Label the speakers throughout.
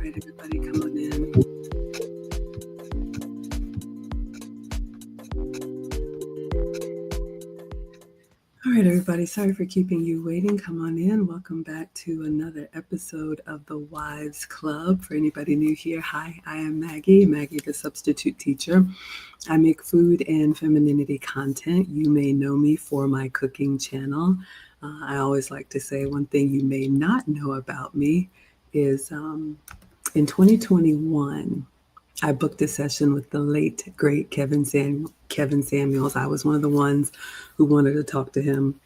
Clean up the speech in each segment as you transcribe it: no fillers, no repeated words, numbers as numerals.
Speaker 1: right, everybody, come on in. All right, everybody, sorry for keeping you waiting. Come on in. Welcome back to another episode of the Wives Club. For anybody new here, hi, I am Maggie, the substitute teacher. I make food and femininity content. You may know me for my cooking channel. I always like to say one thing you may not know about me is in 2021, I booked a session with the late, great Kevin Samuels. I was one of the ones who wanted to talk to him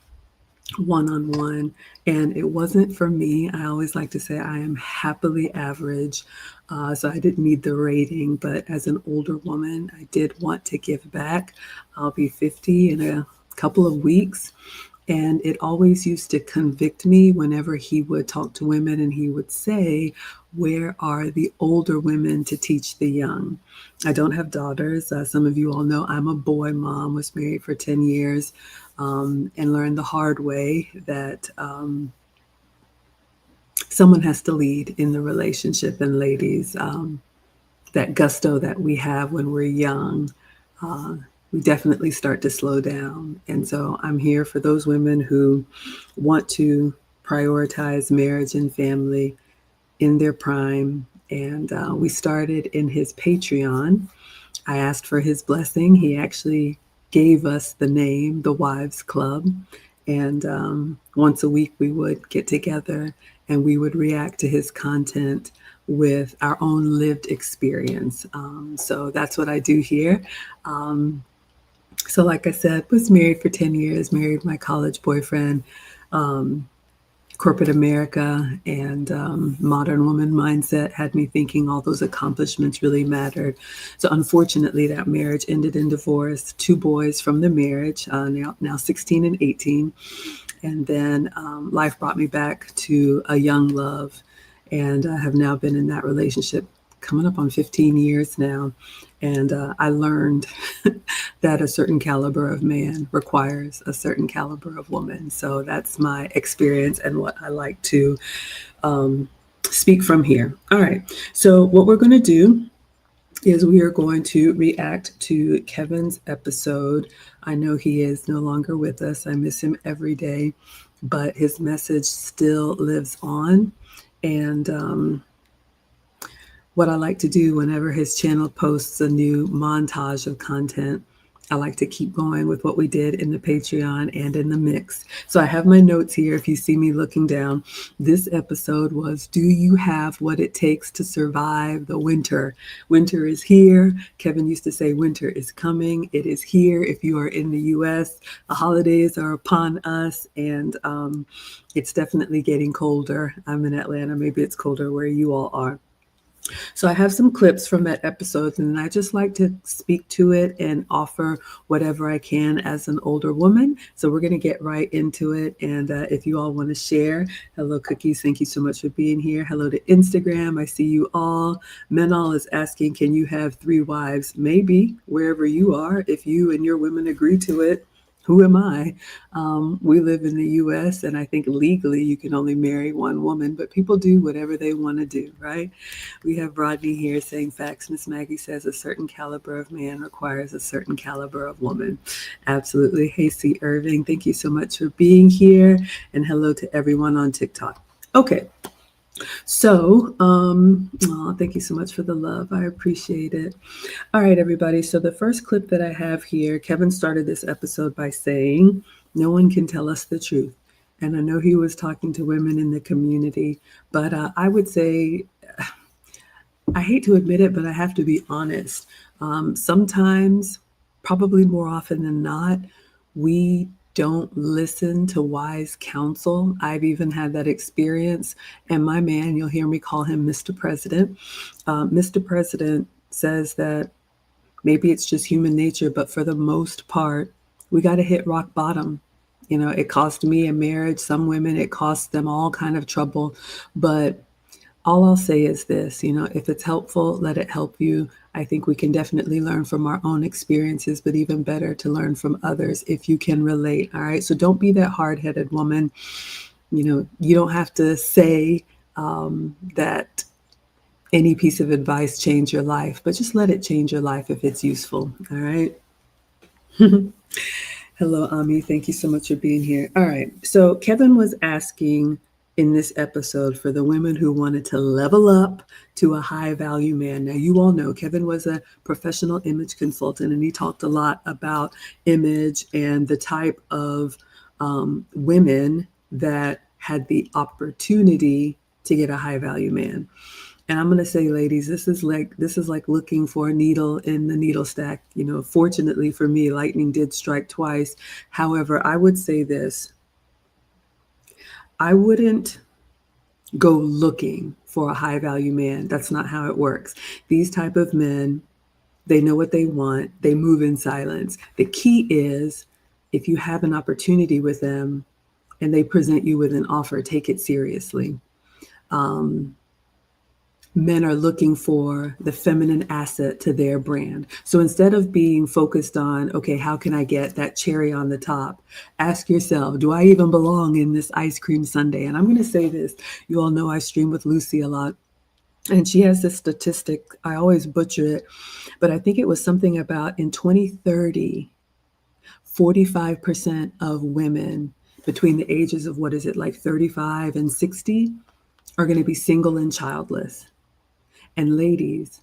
Speaker 1: one-on-one, and it wasn't for me. I always like to say I am happily average, so I didn't need the rating, but as an older woman, I did want to give back. I'll be 50 in a couple of weeks, and it always used to convict me whenever he would talk to women and he would say, where are the older women to teach the young? I don't have daughters. Some of you all know I'm a boy mom, was married for 10 years, and learned the hard way that someone has to lead in the relationship. And ladies, that gusto that we have when we're young, we definitely start to slow down. And so I'm here for those women who want to prioritize marriage and family in their prime. And we started in his Patreon. I asked for his blessing. He actually gave us the name, the Wives Club. And once a week we would get together and we would react to his content with our own lived experience. So that's what I do here. So like I said, was married for 10 years, married my college boyfriend, corporate America and modern woman mindset had me thinking all those accomplishments really mattered. So unfortunately, that marriage ended in divorce. 2 boys from the marriage, now 16 and 18. And then life brought me back to a young love. And I have now been in that relationship coming up on 15 years now. And I learned that a certain caliber of man requires a certain caliber of woman. So that's my experience and what I like to speak from here. All right. So what we're going to do is we are going to react to Kevin's episode. I know he is no longer with us. I miss him every day, but his message still lives on. And what I like to do whenever his channel posts a new montage of content, I like to keep going with what we did in the Patreon and in the mix. So I have my notes here. If you see me looking down, this episode was, do you have what it takes to survive the winter? Winter is here. Kevin used to say winter is coming. It is here. If you are in the US, the holidays are upon us, and it's definitely getting colder. I'm in Atlanta. Maybe it's colder where you all are. So I have some clips from that episode, and I just like to speak to it and offer whatever I can as an older woman. So we're going to get right into it. And if you all want to share, hello, Cookies. Thank you so much for being here. Hello to Instagram. I see you all. Menal is asking, can you have 3 wives? Maybe, wherever you are, if you and your women agree to it. Who am I? We live in the U.S., and I think legally you can only marry one woman, but people do whatever they want to do, right? We have Rodney here saying, facts, Miss Maggie says a certain caliber of man requires a certain caliber of woman. Absolutely. Hey, C. Irving, thank you so much for being here, and hello to everyone on TikTok. Okay. So, thank you so much for the love. I appreciate it. All right, everybody. So the first clip that I have here, Kevin started this episode by saying, no one can tell us the truth. And I know he was talking to women in the community, but I would say, I hate to admit it, but I have to be honest. Sometimes, probably more often than not, we don't listen to wise counsel. I've even had that experience. And my man, you'll hear me call him Mr. President. Mr. President says that maybe it's just human nature, but for the most part, we got to hit rock bottom. You know, it cost me a marriage. Some women, it costs them all kind of trouble. But all I'll say is this, you know, if it's helpful, let it help you. I think we can definitely learn from our own experiences, but even better to learn from others if you can relate. All right. So don't be that hard-headed woman. You know, you don't have to say that any piece of advice change your life, but just let it change your life if it's useful. All right. Hello, Ami. Thank you so much for being here. All right. So, Kevin was asking in this episode for the women who wanted to level up to a high value man. Now, you all know Kevin was a professional image consultant and he talked a lot about image and the type of women that had the opportunity to get a high value man. And I'm going to say, ladies, this is like looking for a needle in the needle stack. You know, fortunately for me, lightning did strike twice. However, I would say this: I wouldn't go looking for a high value man. That's not how it works. These type of men, they know what they want. They move in silence. The key is, if you have an opportunity with them and they present you with an offer, take it seriously. Um, Men are looking for the feminine asset to their brand. So instead of being focused on, okay, how can I get that cherry on the top? Ask yourself, do I even belong in this ice cream sundae? And I'm going to say this. You all know I stream with Lucy a lot. And she has this statistic. I always butcher it, but I think it was something about in 2030, 45% of women between the ages of, what is it, like 35 and 60 are going to be single and childless. And ladies,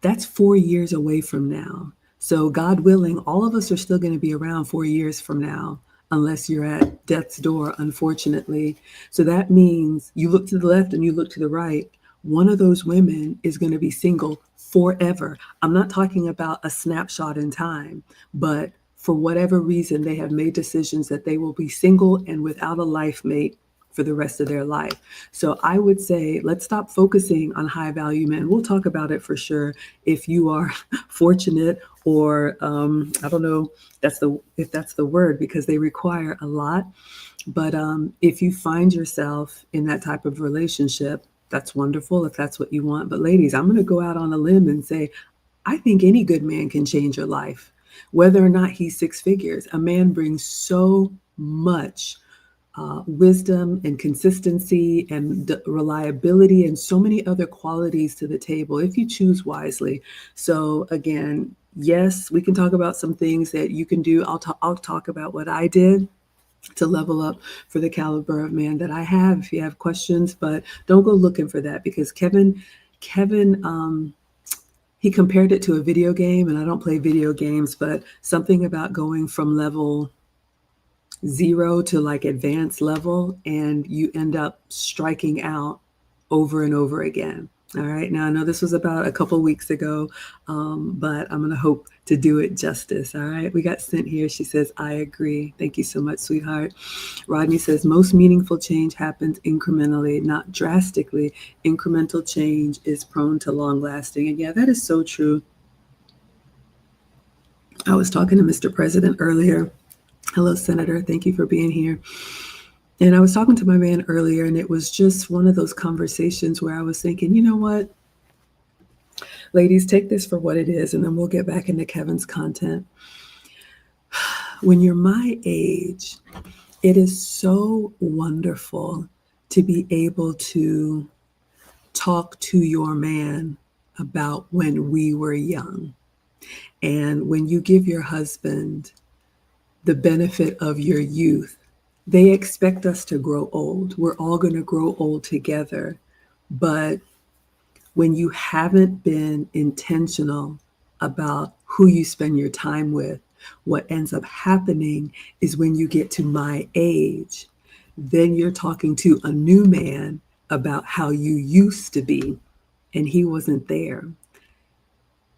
Speaker 1: that's 4 years away from now. So, God willing, all of us are still going to be around 4 years from now, unless you're at death's door, unfortunately. So, that means you look to the left and you look to the right. One of those women is going to be single forever. I'm not talking about a snapshot in time, but for whatever reason, they have made decisions that they will be single and without a life mate for the rest of their life. So I would say, let's stop focusing on high value men. We'll talk about it for sure if you are fortunate, or I don't know if that's the word, because they require a lot. But if you find yourself in that type of relationship, that's wonderful if that's what you want. But ladies, I'm going to go out on a limb and say, I think any good man can change your life, whether or not he's six figures. A man brings so much wisdom and consistency and reliability and so many other qualities to the table if you choose wisely. So again, yes, we can talk about some things that you can do. I'll talk about what I did to level up for the caliber of man that I have if you have questions, but don't go looking for that, because Kevin, he compared it to a video game, and I don't play video games, but something about going from level 0 to like advanced level, and you end up striking out over and over again. All right. Now, I know this was about a couple weeks ago, but I'm going to hope to do it justice. All right. We got Sent here. She says, I agree. Thank you so much, sweetheart. Rodney says, most meaningful change happens incrementally, not drastically. Incremental change is prone to long lasting. And yeah, that is so true. I was talking to Mr. President earlier. Hello, Senator. Thank you for being here. And I was talking to my man earlier, and it was just one of those conversations where I was thinking, you know what? Ladies, take this for what it is, and then we'll get back into Kevin's content. When you're my age, it is so wonderful to be able to talk to your man about when we were young. And when you give your husband the benefit of your youth, they expect us to grow old. We're all going to grow old together. But when you haven't been intentional about who you spend your time with, what ends up happening is when you get to my age, then you're talking to a new man about how you used to be, and he wasn't there.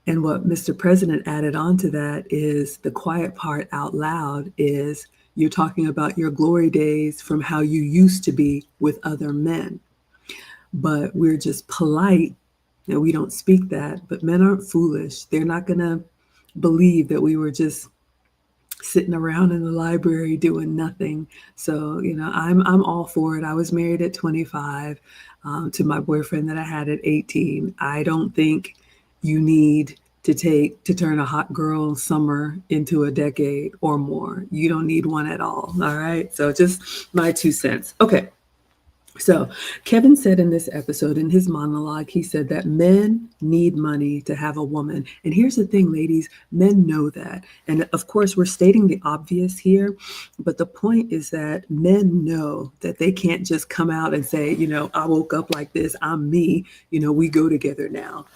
Speaker 1: And what Mr. President added on to that is the quiet part out loud is you're talking about your glory days from how you used to be with other men. But we're just polite and we don't speak that. But men aren't foolish. They're not going to believe that we were just sitting around in the library doing nothing. So, I'm all for it. I was married at 25 to my boyfriend that I had at 18. I don't think you need to turn a hot girl summer into a decade or more. You don't need one at all. All right. So just my 2 cents. Okay. So, Kevin said in this episode, in his monologue, he said that men need money to have a woman. And here's the thing, ladies, men know that. And of course, we're stating the obvious here, but the point is that men know that they can't just come out and say, I woke up like this, I'm me, we go together now.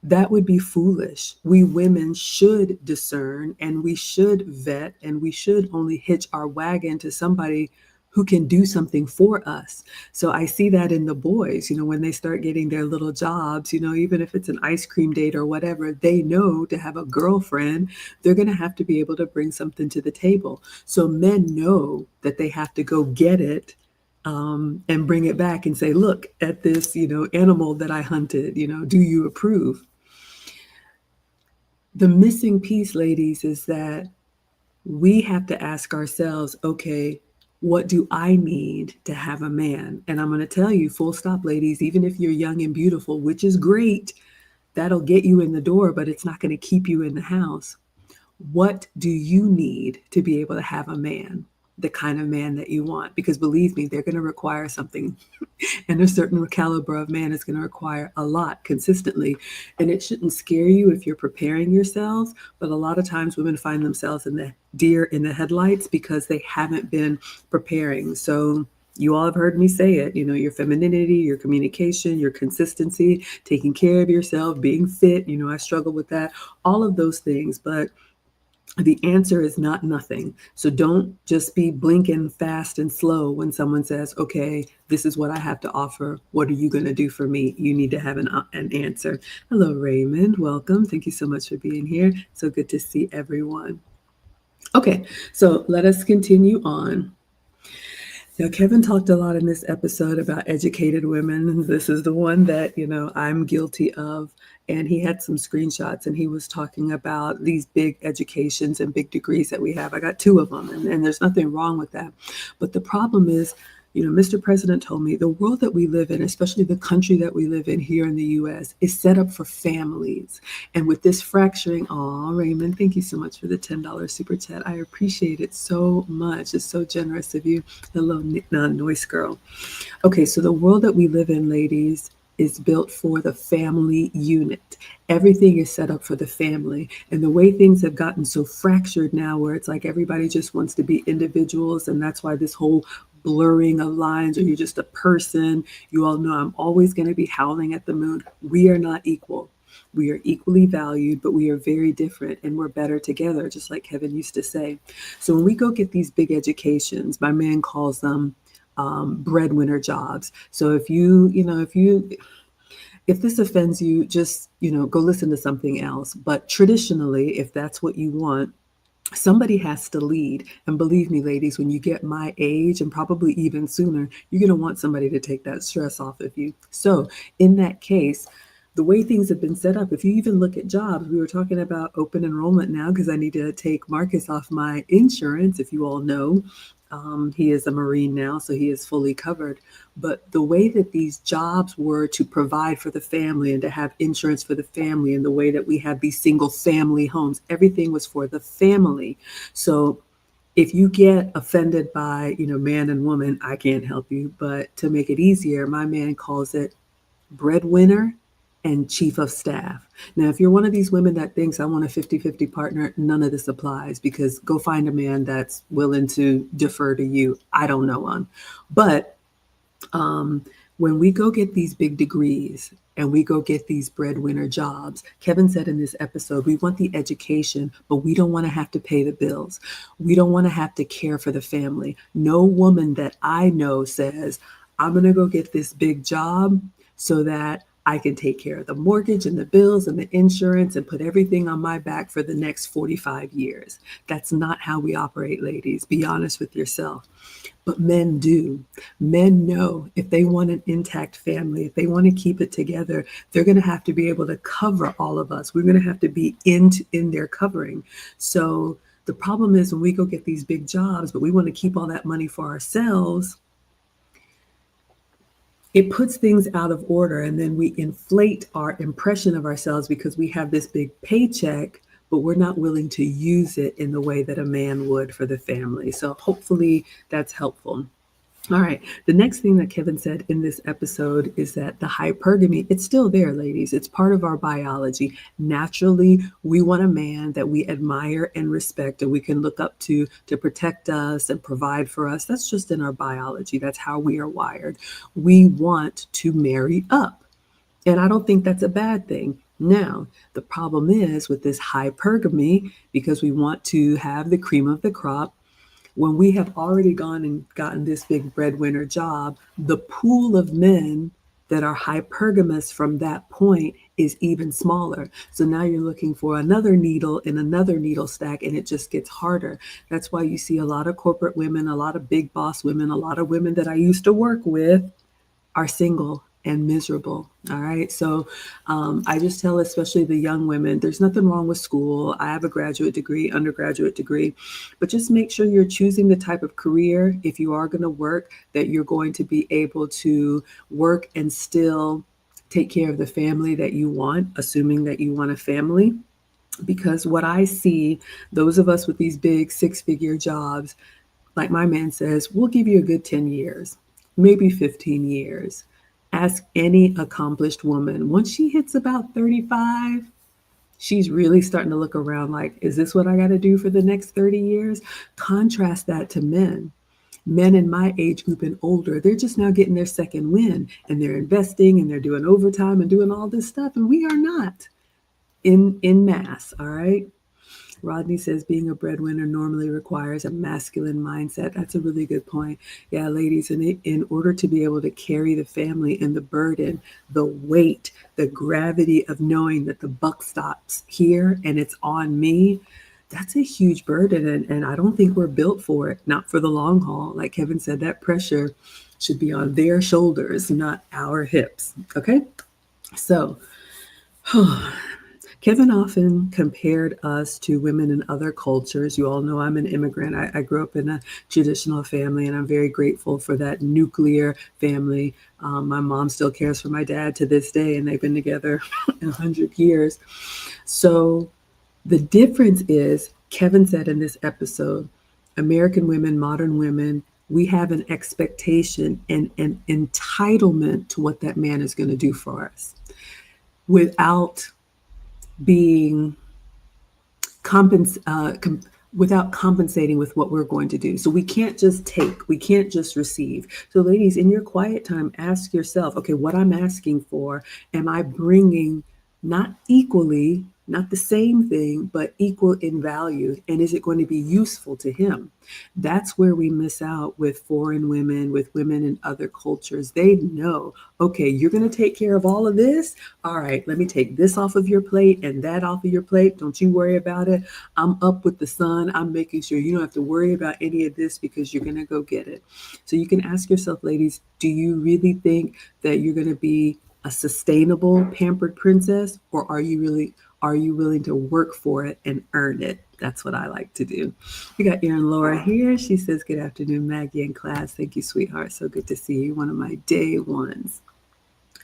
Speaker 1: That would be foolish. We women should discern and we should vet and we should only hitch our wagon to somebody who can do something for us. So I see that in the boys, when they start getting their little jobs, even if it's an ice cream date or whatever, they know to have a girlfriend, they're going to have to be able to bring something to the table. So men know that they have to go get it and bring it back and say, look at this, animal that I hunted, do you approve? The missing piece, ladies, is that we have to ask ourselves, okay, what do I need to have a man? And I'm going to tell you, full stop, ladies, even if you're young and beautiful, which is great, that'll get you in the door, but it's not going to keep you in the house. What do you need to be able to have a man? The kind of man that you want, because believe me, they're going to require something. And a certain caliber of man is going to require a lot consistently. And it shouldn't scare you if you're preparing yourselves. But a lot of times women find themselves in the deer in the headlights because they haven't been preparing. So you all have heard me say it, your femininity, your communication, your consistency, taking care of yourself, being fit. I struggle with that, all of those things. But the answer is not nothing. So don't just be blinking fast and slow when someone says, okay, this is what I have to offer. What are you going to do for me? You need to have an answer. Hello, Raymond. Welcome. Thank you so much for being here. So good to see everyone. Okay, so let us continue on. Now, Kevin talked a lot in this episode about educated women. This is the one that, I'm guilty of. And he had some screenshots and he was talking about these big educations and big degrees that we have. I got two of them, and there's nothing wrong with that. But the problem is, Mr. President told me the world that we live in, especially the country that we live in here in the US, is set up for families. And with this fracturing, Raymond, thank you so much for the $10 super chat. I appreciate it so much. It's so generous of you. Hello, Noise Girl. Okay, so the world that we live in, ladies, is built for the family unit. Everything is set up for the family. And the way things have gotten so fractured now, where it's like everybody just wants to be individuals, and that's why this whole blurring of lines, or you're just a person. You all know I'm always going to be howling at the moon. We are not equal. We are equally valued, but we are very different and we're better together, just like Kevin used to say. So when we go get these big educations, my man calls them breadwinner jobs. So if this offends you, just, go listen to something else. But traditionally, if that's what you want, somebody has to lead. And believe me, ladies, when you get my age and probably even sooner, you're going to want somebody to take that stress off of you. So in that case, the way things have been set up, if you even look at jobs, we were talking about open enrollment now because I need to take Marcus off my insurance, if you all know. He is a Marine now, so he is fully covered. But the way that these jobs were to provide for the family and to have insurance for the family, and the way that we have these single family homes, everything was for the family. So if you get offended by, man and woman, I can't help you. But to make it easier, my man calls it breadwinner and chief of staff. Now, if you're one of these women that thinks I want a 50-50 partner, none of this applies, because go find a man that's willing to defer to you. I don't know one. But when we go get these big degrees and we go get these breadwinner jobs, Kevin said in this episode, we want the education, but we don't want to have to pay the bills. We don't want to have to care for the family. No woman that I know says, I'm going to go get this big job so that I can take care of the mortgage and the bills and the insurance and put everything on my back for the next 45 years. That's not how we operate, ladies. Be honest with yourself. But men do. Men know if they want an intact family, if they want to keep it together, they're going to have to be able to cover all of us. We're going to have to be in their covering. So the problem is when we go get these big jobs, but we want to keep all that money for ourselves, it puts things out of order, and then we inflate our impression of ourselves because we have this big paycheck, but we're not willing to use it in the way that a man would for the family. So hopefully that's helpful. All right. The next thing that Kevin said in this episode is that the hypergamy, it's still there, ladies. It's part of our biology. Naturally, we want a man that we admire and respect and we can look up to protect us and provide for us. That's just in our biology. That's how we are wired. We want to marry up. And I don't think that's a bad thing. Now, the problem is with this hypergamy, because we want to have the cream of the crop, when we have already gone and gotten this big breadwinner job, the pool of men that are hypergamous from that point is even smaller. So now you're looking for another needle in another needle stack, and it just gets harder. That's why you see a lot of corporate women, a lot of big boss women, a lot of women that I used to work with are single and miserable. All right. So I just tell, especially the young women, there's nothing wrong with school. I have a graduate degree, undergraduate degree, but just make sure you're choosing the type of career, if you are going to work, that you're going to be able to work and still take care of the family that you want, assuming that you want a family. Because what I see, those of us with these big 6-figure jobs, like my man says, we'll give you a good 10 years, maybe 15 years. Ask any accomplished woman. Once she hits about 35, she's really starting to look around like, is this what I got to do for the next 30 years? Contrast that to men. Men in my age group and older, they're just now getting their second win and they're investing and they're doing overtime and doing all this stuff. And we are not in mass, all right? Rodney says being a breadwinner normally requires a masculine mindset. That's a really good point. Yeah, ladies, in order to be able to carry the family and the burden, the weight, the gravity of knowing that the buck stops here and it's on me, that's a huge burden. And I don't think we're built for it, not for the long haul. Like Kevin said, that pressure should be on their shoulders, not our hips. Okay? So, Kevin often compared us to women in other cultures. You all know I'm an immigrant. I grew up in a traditional family, and I'm very grateful for that nuclear family. My mom still cares for my dad to this day, and they've been together 100 years. So the difference is, Kevin said in this episode, American women, modern women, we have an expectation and an entitlement to what that man is going to do for us without being without compensating with what we're going to do. So we can't just take, we can't just receive. So ladies, in your quiet time, ask yourself, okay, what I'm asking for, am I bringing not equally, not the same thing, but equal in value? And is it going to be useful to him? That's where we miss out with foreign women, with women in other cultures. They know, okay, you're going to take care of all of this. All right, let me take this off of your plate and that off of your plate. Don't you worry about it. I'm up with the sun. I'm making sure you don't have to worry about any of this because you're going to go get it. So you can ask yourself, ladies, do you really think that you're going to be a sustainable pampered princess, or are you willing to work for it and earn it? That's what I like to do. We got Erin Laura here. She says, good afternoon, Maggie and class. Thank you, sweetheart. So good to see you. One of my day ones.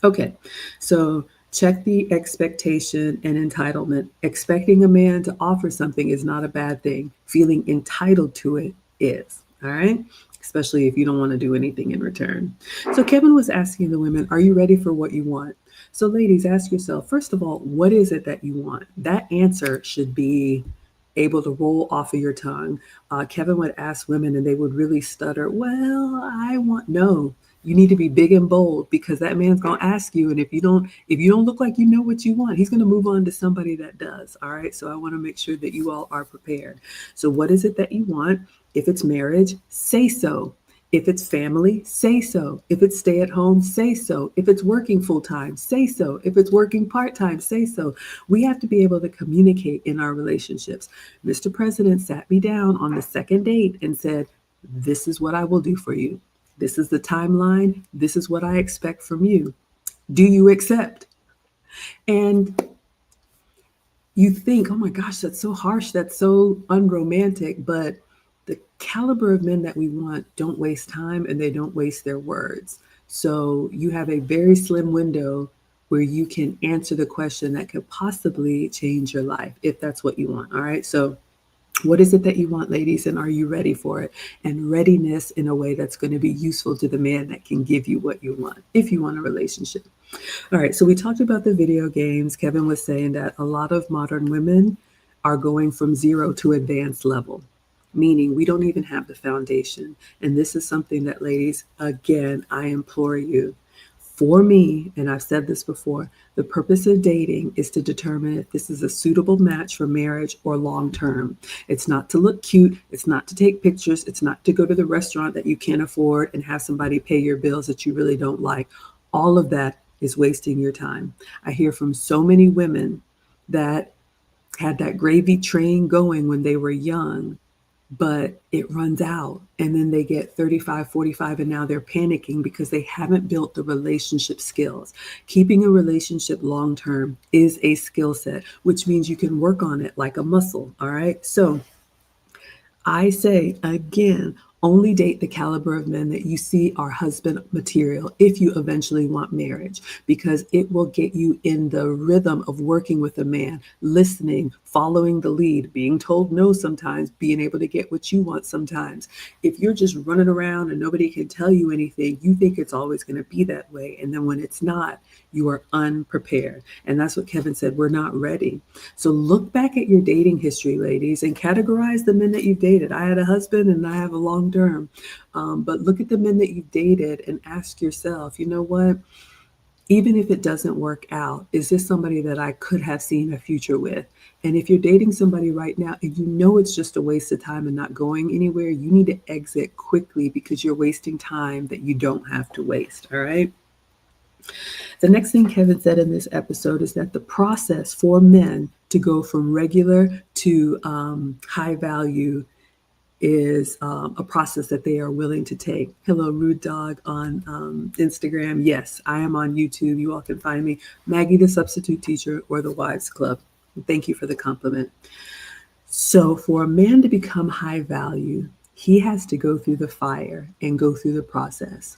Speaker 1: Okay, so check the expectation and entitlement. Expecting a man to offer something is not a bad thing. Feeling entitled to it is. All right, especially if you don't want to do anything in return. So Kevin was asking the women, are you ready for what you want? So ladies, ask yourself, first of all, what is it that you want? That answer should be able to roll off of your tongue. Kevin would ask women and they would really stutter, well, I want, no, you need to be big and bold, because that man's going to ask you. And if you don't look like you know what you want, he's going to move on to somebody that does. All right. So I want to make sure that you all are prepared. So what is it that you want? If it's marriage, say so. If it's family, say so. If it's stay at home, say so. If it's working full time, say so. If it's working part time, say so. We have to be able to communicate in our relationships. Mr. President sat me down on the second date and said, this is what I will do for you. This is the timeline. This is what I expect from you. Do you accept? And you think, oh my gosh, that's so harsh. That's so unromantic. But the caliber of men that we want don't waste time and they don't waste their words. So you have a very slim window where you can answer the question that could possibly change your life if that's what you want. All right. So What is it that you want, ladies, and are you ready for it? And readiness in a way that's going to be useful to the man that can give you what you want, if you want a relationship. All right, so we talked about the video games. Kevin was saying that a lot of modern women are going from zero to advanced level, meaning we don't even have the foundation. And this is something that, ladies, again, I implore you. For me, and I've said this before, the purpose of dating is to determine if this is a suitable match for marriage or long term. It's not to look cute. It's not to take pictures. It's not to go to the restaurant that you can't afford and have somebody pay your bills that you really don't like. All of that is wasting your time. I hear from so many women that had that gravy train going when they were young, but it runs out and then they get 35, 45, and now they're panicking because they haven't built the relationship skills. Keeping a relationship long term is a skill set, which means you can work on it like a muscle. All right. So I say again, only date the caliber of men that you see are husband material if you eventually want marriage, because it will get you in the rhythm of working with a man, listening, following the lead, being told no sometimes, being able to get what you want sometimes. If you're just running around and nobody can tell you anything, you think it's always going to be that way. And then when it's not, you are unprepared. And that's what Kevin said. We're not ready. So look back at your dating history, ladies, and categorize the men that you've dated. I had a husband and I have a long term. But look at the men that you've dated and ask yourself, you know what? Even if it doesn't work out, is this somebody that I could have seen a future with? And if you're dating somebody right now and you know it's just a waste of time and not going anywhere, you need to exit quickly because you're wasting time that you don't have to waste. All right. The next thing Kevin said in this episode is that the process for men to go from regular to high value is a process that they are willing to take. Hello, Rude Dog on Instagram. Yes, I am on YouTube. You all can find me, Maggie the Substitute Teacher or the Wives Club. Thank you for the compliment. So for a man to become high value, he has to go through the fire and go through the process.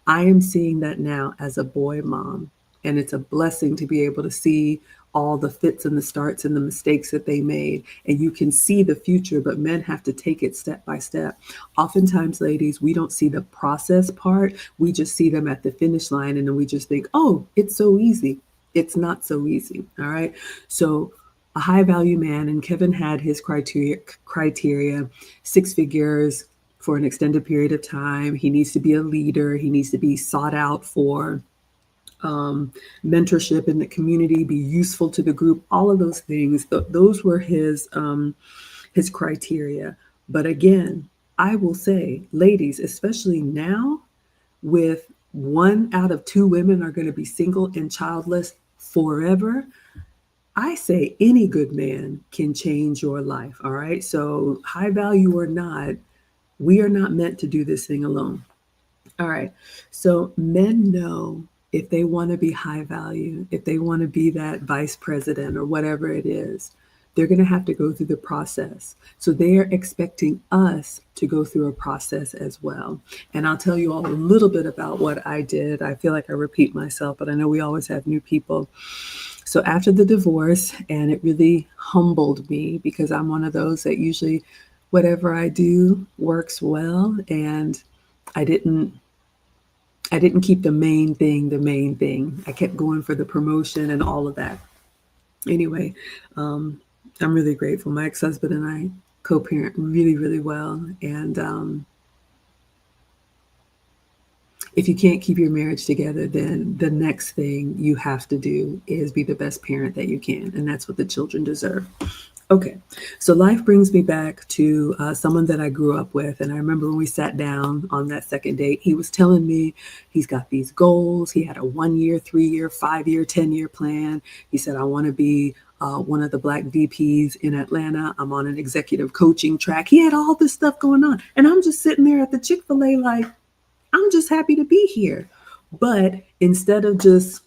Speaker 1: I am seeing that now as a boy mom, and it's a blessing to be able to see all the fits and the starts and the mistakes that they made. And you can see the future, but men have to take it step by step. Oftentimes, ladies, we don't see the process part. We just see them at the finish line and then we just think, oh, it's so easy. It's not so easy. All right. So a high value man, and Kevin had his criteria, 6 figures for an extended period of time. He needs to be a leader. He needs to be sought out for mentorship in the community, be useful to the group, all of those things. Those were his criteria. But again, I will say, ladies, especially now, with 1 out of 2 women are going to be single and childless forever. I say any good man can change your life. All right. So high value or not, we are not meant to do this thing alone. All right. So men know if they want to be high value, if they want to be that vice president or whatever it is, they're going to have to go through the process. So they're expecting us to go through a process as well. And I'll tell you all a little bit about what I did. I feel like I repeat myself, but I know we always have new people. So after the divorce, and it really humbled me because I'm one of those that usually whatever I do works well. And I didn't keep the main thing. I kept going for the promotion and all of that. Anyway, I'm really grateful. My ex-husband and I co-parent really, really well. And if you can't keep your marriage together, then the next thing you have to do is be the best parent that you can. And that's what the children deserve. Okay, so life brings me back to someone that I grew up with. And I remember when we sat down on that second date, he was telling me he's got these goals. He had a 1-year, 3-year, 5-year, 10-year plan. He said, I want to be one of the Black VPs in Atlanta. I'm on an executive coaching track. He had all this stuff going on. And I'm just sitting there at the Chick-fil-A like, I'm just happy to be here. But instead of just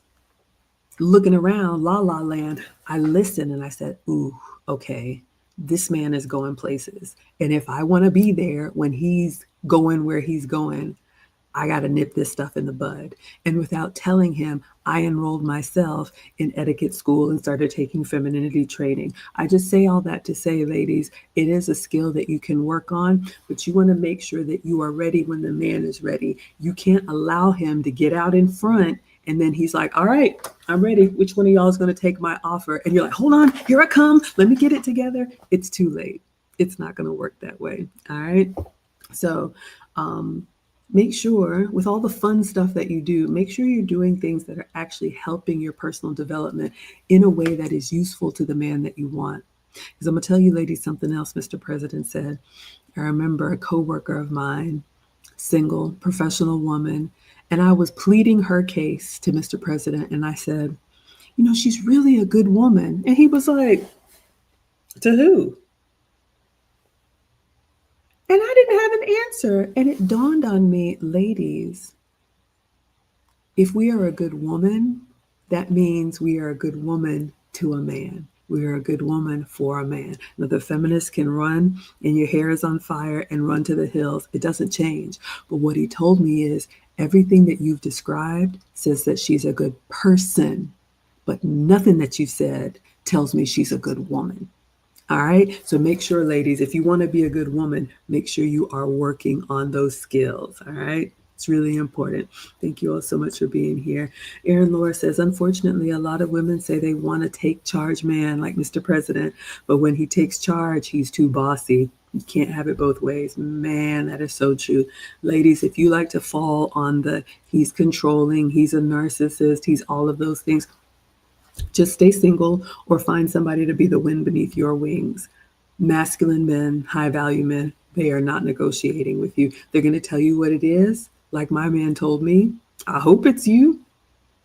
Speaker 1: looking around, la la land, I listened and I said, ooh, okay, this man is going places. And if I want to be there when he's going where he's going, I got to nip this stuff in the bud. And without telling him, I enrolled myself in etiquette school and started taking femininity training. I just say all that to say, ladies, it is a skill that you can work on, but you want to make sure that you are ready when the man is ready. You can't allow him to get out in front and then he's like, all right, I'm ready. Which one of y'all is going to take my offer? And you're like, hold on, here I come. Let me get it together. It's too late. It's not going to work that way. All right. So, make sure with all the fun stuff that you do, make sure you're doing things that are actually helping your personal development in a way that is useful to the man that you want. Because I'm going to tell you, ladies, something else Mr. President said. I remember a coworker of mine, single, professional woman, and I was pleading her case to Mr. President, and I said, she's really a good woman. And he was like, to who? And I didn't have an answer. And it dawned on me, ladies, if we are a good woman, that means we are a good woman to a man. We are a good woman for a man. Now, the feminist can run and your hair is on fire and run to the hills. It doesn't change. But what he told me is everything that you've described says that she's a good person, but nothing that you said tells me she's a good woman. All right. So make sure, ladies, if you want to be a good woman, make sure you are working on those skills. All right. It's really important. Thank you all so much for being here. Erin Laura says, unfortunately, a lot of women say they want to take charge man like Mr. President, but when he takes charge, he's too bossy. You can't have it both ways. Man, that is so true. Ladies, if you like to fall on the he's controlling, he's a narcissist, he's all of those things, just stay single or find somebody to be the wind beneath your wings. Masculine men, high value men, they are not negotiating with you. They're going to tell you what it is. Like my man told me, I hope it's you.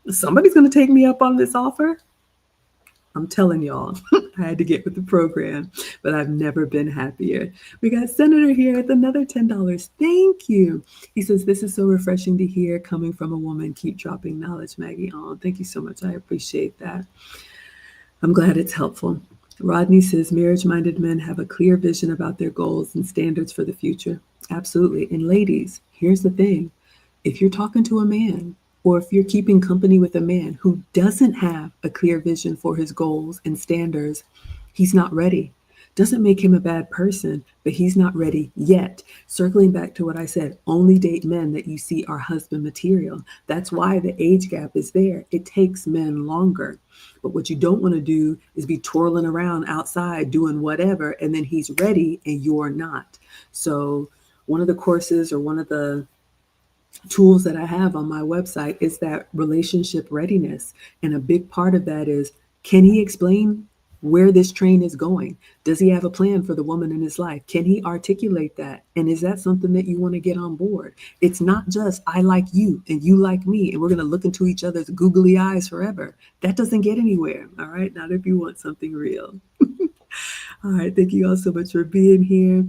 Speaker 1: Somebody's going to take me up on this offer. I'm telling y'all, I had to get with the program, but I've never been happier. We got Senator here with another $10. Thank you. He says, this is so refreshing to hear coming from a woman. Keep dropping knowledge, Maggie. Oh, thank you so much. I appreciate that. I'm glad it's helpful. Rodney says, marriage-minded men have a clear vision about their goals and standards for the future. Absolutely. And ladies, here's the thing. If you're talking to a man, or if you're keeping company with a man who doesn't have a clear vision for his goals and standards, he's not ready. Doesn't make him a bad person, but he's not ready yet. Circling back to what I said, only date men that you see are husband material. That's why the age gap is there. It takes men longer. But what you don't want to do is be twirling around outside doing whatever, and then he's ready and you're not. So one of the courses or one of the tools that I have on my website is that relationship readiness. And a big part of that is, can he explain where this train is going? Does he have a plan for the woman in his life? Can he articulate that? And is that something that you want to get on board? It's not just I like you and you like me and we're going to look into each other's googly eyes forever. That doesn't get anywhere. All right. Not if you want something real. All right. Thank you all so much for being here.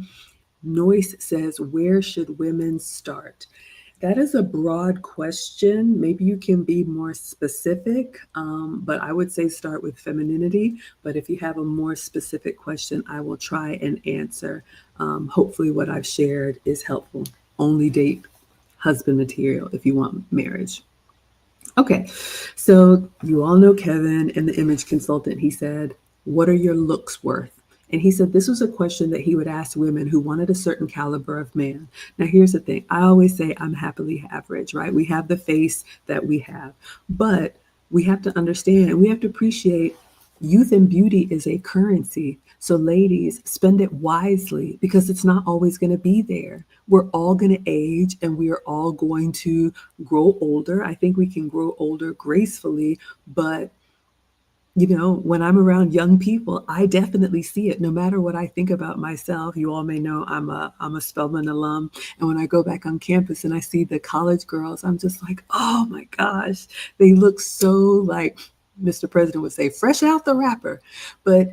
Speaker 1: Noyce says, where should women start? That is a broad question. Maybe you can be more specific, but I would say start with femininity. But if you have a more specific question, I will try and answer. Hopefully what I've shared is helpful. Only date husband material if you want marriage. Okay, so you all know Kevin and the image consultant. He said, what are your looks worth? And he said this was a question that he would ask women who wanted a certain caliber of man. Now, here's the thing. I always say I'm happily average, right? We have the face that we have, but we have to understand, we have to appreciate youth and beauty is a currency. So ladies, spend it wisely because it's not always going to be there. We're all going to age and we are all going to grow older. I think we can grow older gracefully, but when I'm around young people, I definitely see it. No matter what I think about myself, you all may know I'm a Spelman alum. And when I go back on campus and I see the college girls, I'm just like, oh my gosh, they look so like Mr. President would say, fresh out the wrapper. But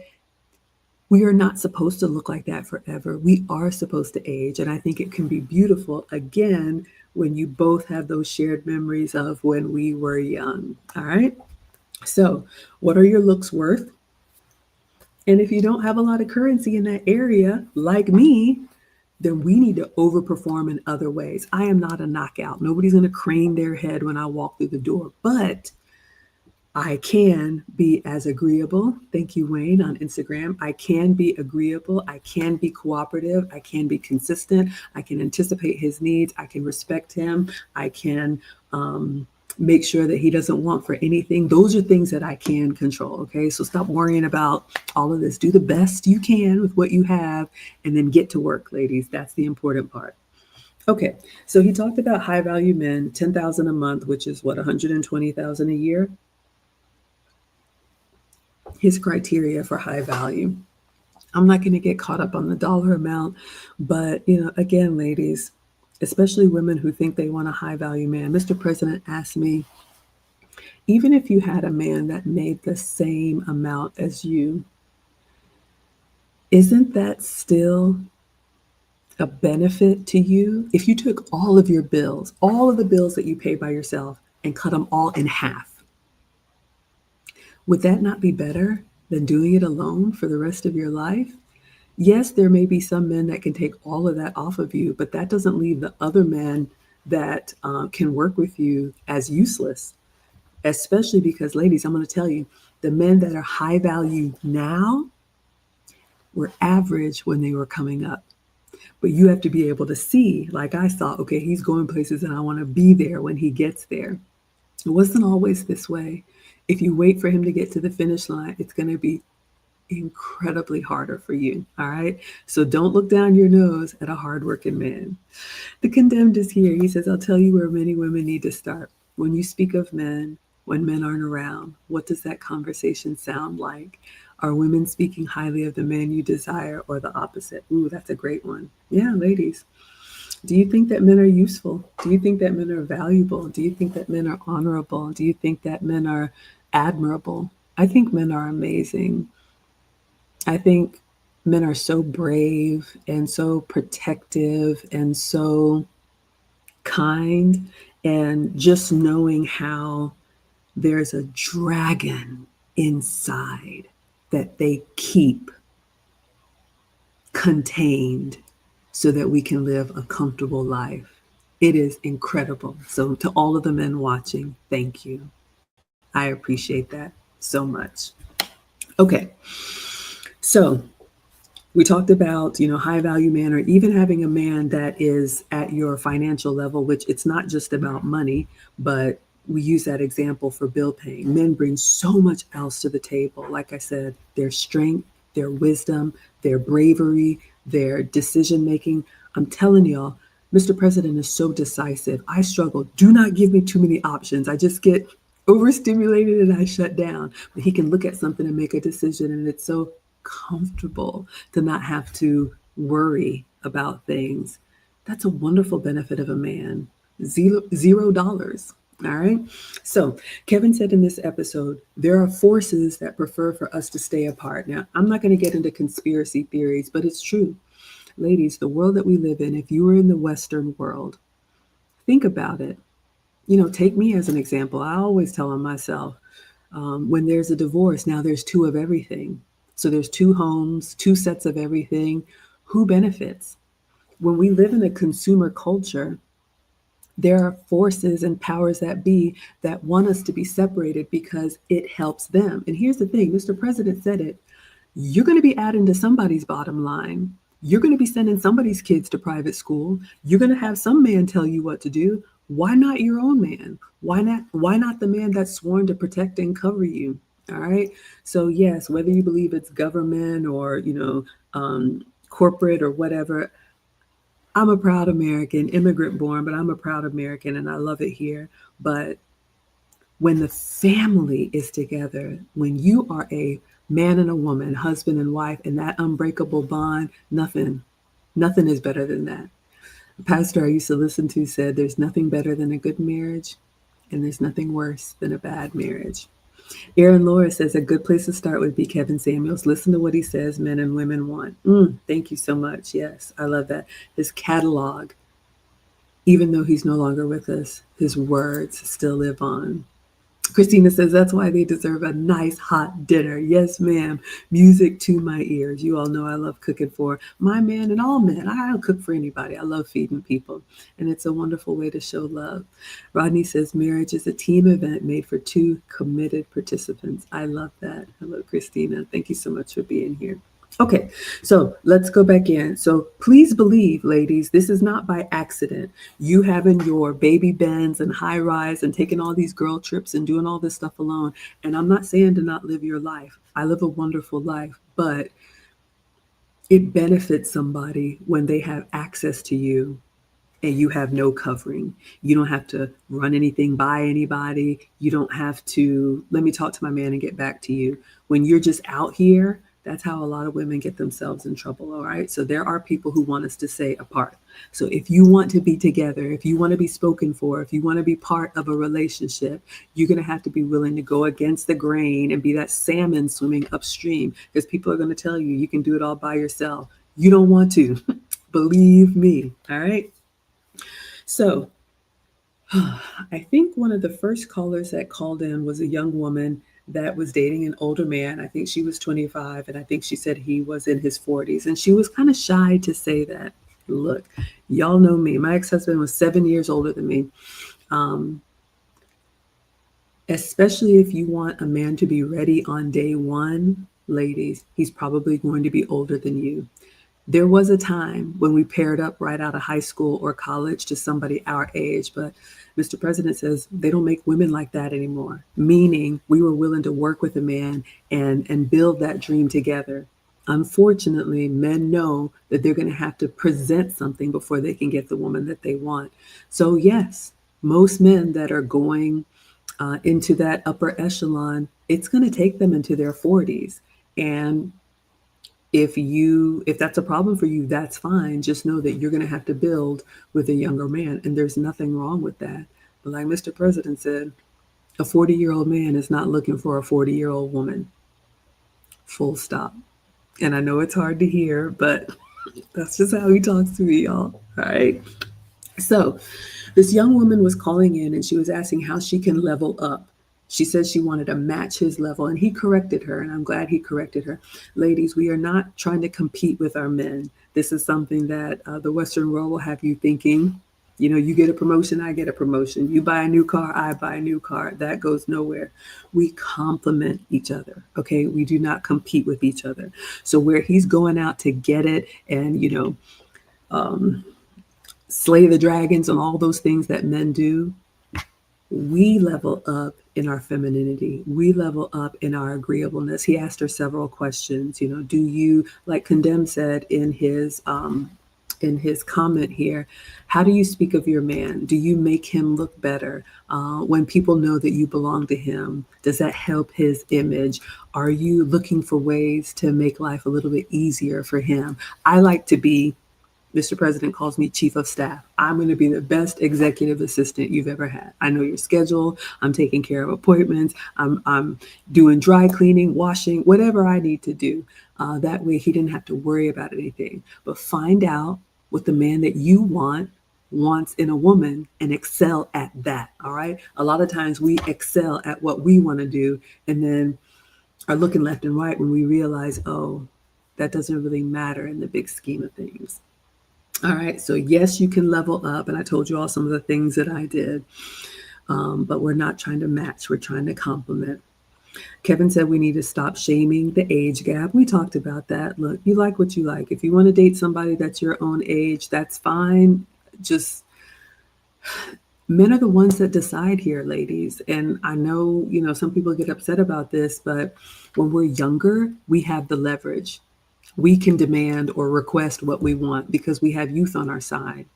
Speaker 1: we are not supposed to look like that forever. We are supposed to age. And I think it can be beautiful, again, when you both have those shared memories of when we were young. All right. So what are your looks worth? And if you don't have a lot of currency in that area, like me, then we need to overperform in other ways. I am not a knockout. Nobody's going to crane their head when I walk through the door, but I can be as agreeable. Thank you, Wayne, on Instagram. I can be agreeable. I can be cooperative. I can be consistent. I can anticipate his needs. I can respect him. I can make sure that he doesn't want for anything. Those are things that I can control. Okay. So stop worrying about all of this. Do the best you can with what you have and then get to work, ladies. That's the important part. Okay. So he talked about high value men, 10,000 a month, which is what, 120,000 a year. His criteria for high value. I'm not going to get caught up on the dollar amount, but again, ladies, especially women who think they want a high value man. Mr. President asked me, even if you had a man that made the same amount as you, isn't that still a benefit to you? If you took all of your bills, all of the bills that you pay by yourself, and cut them all in half, would that not be better than doing it alone for the rest of your life? Yes, there may be some men that can take all of that off of you, but that doesn't leave the other men that can work with you as useless, especially because, ladies, I'm going to tell you, the men that are high value now were average when they were coming up. But you have to be able to see, like I saw, okay, he's going places and I want to be there when he gets there. It wasn't always this way. If you wait for him to get to the finish line, it's going to be incredibly harder for you. All right. So don't look down your nose at a hardworking man. The condemned is here. He says, I'll tell you where many women need to start. When you speak of men, when men aren't around, what does that conversation sound like? Are women speaking highly of the man you desire or the opposite? Ooh, that's a great one. Yeah, ladies. Do you think that men are useful? Do you think that men are valuable? Do you think that men are honorable? Do you think that men are admirable? I think men are amazing. I think men are so brave and so protective and so kind. And just knowing how there's a dragon inside that they keep contained so that we can live a comfortable life. It is incredible. So, to all of the men watching, thank you. I appreciate that so much. Okay. So, we talked about, high value man or even having a man that is at your financial level, which it's not just about money, but we use that example for bill paying. Men bring so much else to the table. Like I said, their strength, their wisdom, their bravery, their decision making. I'm telling y'all, Mr. President is so decisive. I struggle. Do not give me too many options. I just get overstimulated and I shut down. But he can look at something and make a decision, and it's so comfortable to not have to worry about things. That's a wonderful benefit of a man. $0. All right. So Kevin said in this episode, there are forces that prefer for us to stay apart. Now, I'm not going to get into conspiracy theories, but it's true. Ladies, the world that we live in, if you were in the Western world, think about it. Take me as an example. I always tell myself, when there's a divorce, now there's two of everything. So there's two homes, two sets of everything. Who benefits? When we live in a consumer culture, there are forces and powers that be that want us to be separated because it helps them. And here's the thing, Mr. President said it. You're going to be adding to somebody's bottom line. You're going to be sending somebody's kids to private school. You're going to have some man tell you what to do. Why not your own man? Why not the man that's sworn to protect and cover you? All right. So yes, whether you believe it's government or, corporate or whatever, I'm a proud American, immigrant born, but I'm a proud American and I love it here. But when the family is together, when you are a man and a woman, husband and wife, and that unbreakable bond, nothing is better than that. A pastor I used to listen to said, there's nothing better than a good marriage, and there's nothing worse than a bad marriage. Aaron Laura says a good place to start would be Kevin Samuels. Listen to what he says men and women want. Thank you so much. Yes, I love that. His catalog, even though he's no longer with us, his words still live on. Christina says that's why they deserve a nice hot dinner. Yes, ma'am. Music to my ears. You all know I love cooking for my man and all men. I'll cook for anybody. I love feeding people, and it's a wonderful way to show love. Rodney says marriage is a team event made for two committed participants. I love that. Hello, Christina. Thank you so much for being here. Okay, so let's go back in. So please believe, ladies, this is not by accident. You having your baby Benz and high rise and taking all these girl trips and doing all this stuff alone. And I'm not saying to not live your life. I live a wonderful life, but it benefits somebody when they have access to you and you have no covering. You don't have to run anything by anybody. You don't have to, let me talk to my man and get back to you. When you're just out here, that's how a lot of women get themselves in trouble. All right. So there are people who want us to stay apart. So if you want to be together, if you want to be spoken for, if you want to be part of a relationship, you're going to have to be willing to go against the grain and be that salmon swimming upstream, because people are going to tell you you can do it all by yourself. You don't want to. Believe me. All right. So I think one of the first callers that called in was a young woman that was dating an older man. I think she was 25, and I think she said he was in his 40s. And she was kind of shy to say that. Look, y'all know me. My ex husband was 7 years older than me. Um, Especially if you want a man to be ready on day one, ladies, he's probably going to be older than you. There was a time when we paired up right out of high school or college to somebody our age, but Mr. President says they don't make women like that anymore, meaning we were willing to work with a man and build that dream together. Unfortunately, men know that they're going to have to present something before they can get the woman that they want. So, yes, most men that are going into that upper echelon, it's going to take them into their 40s. And if that's a problem for you, that's fine. Just know that you're going to have to build with a younger man, and there's nothing wrong with that. But like Mr. President said, a 40-year-old man is not looking for a 40-year-old woman. Full stop. And I know it's hard to hear, but that's just how he talks to me, y'all. All right. So, this young woman was calling in and she was asking how she can level up. She said she wanted to match his level, and he corrected her, and I'm glad he corrected her. Ladies, we are not trying to compete with our men. This is something that the Western world will have you thinking. You know, you get a promotion, I get a promotion. You buy a new car, I buy a new car. That goes nowhere. We complement each other, okay? We do not compete with each other. So where he's going out to get it and, slay the dragons and all those things that men do, we level up in our femininity. We level up in our agreeableness. He asked her several questions. Do you, like Condemn said in his comment here, how do you speak of your man? Do you make him look better? When people know that you belong to him, does that help his image? Are you looking for ways to make life a little bit easier for him? I like to be, Mr. President calls me chief of staff. I'm going to be the best executive assistant you've ever had. I know your schedule. I'm taking care of appointments. I'm doing dry cleaning, washing, whatever I need to do. That way he didn't have to worry about anything. But find out what the man that you wants in a woman and excel at that. All right. A lot of times we excel at what we want to do and then are looking left and right when we realize, oh, that doesn't really matter in the big scheme of things. All right. So yes, you can level up. And I told you all some of the things that I did. But we're not trying to match. We're trying to complement. Kevin said we need to stop shaming the age gap. We talked about that. Look, you like what you like. If you want to date somebody that's your own age, that's fine. Just men are the ones that decide here, ladies. And I know, some people get upset about this, but when we're younger, we have the leverage. We can demand or request what we want because we have youth on our side.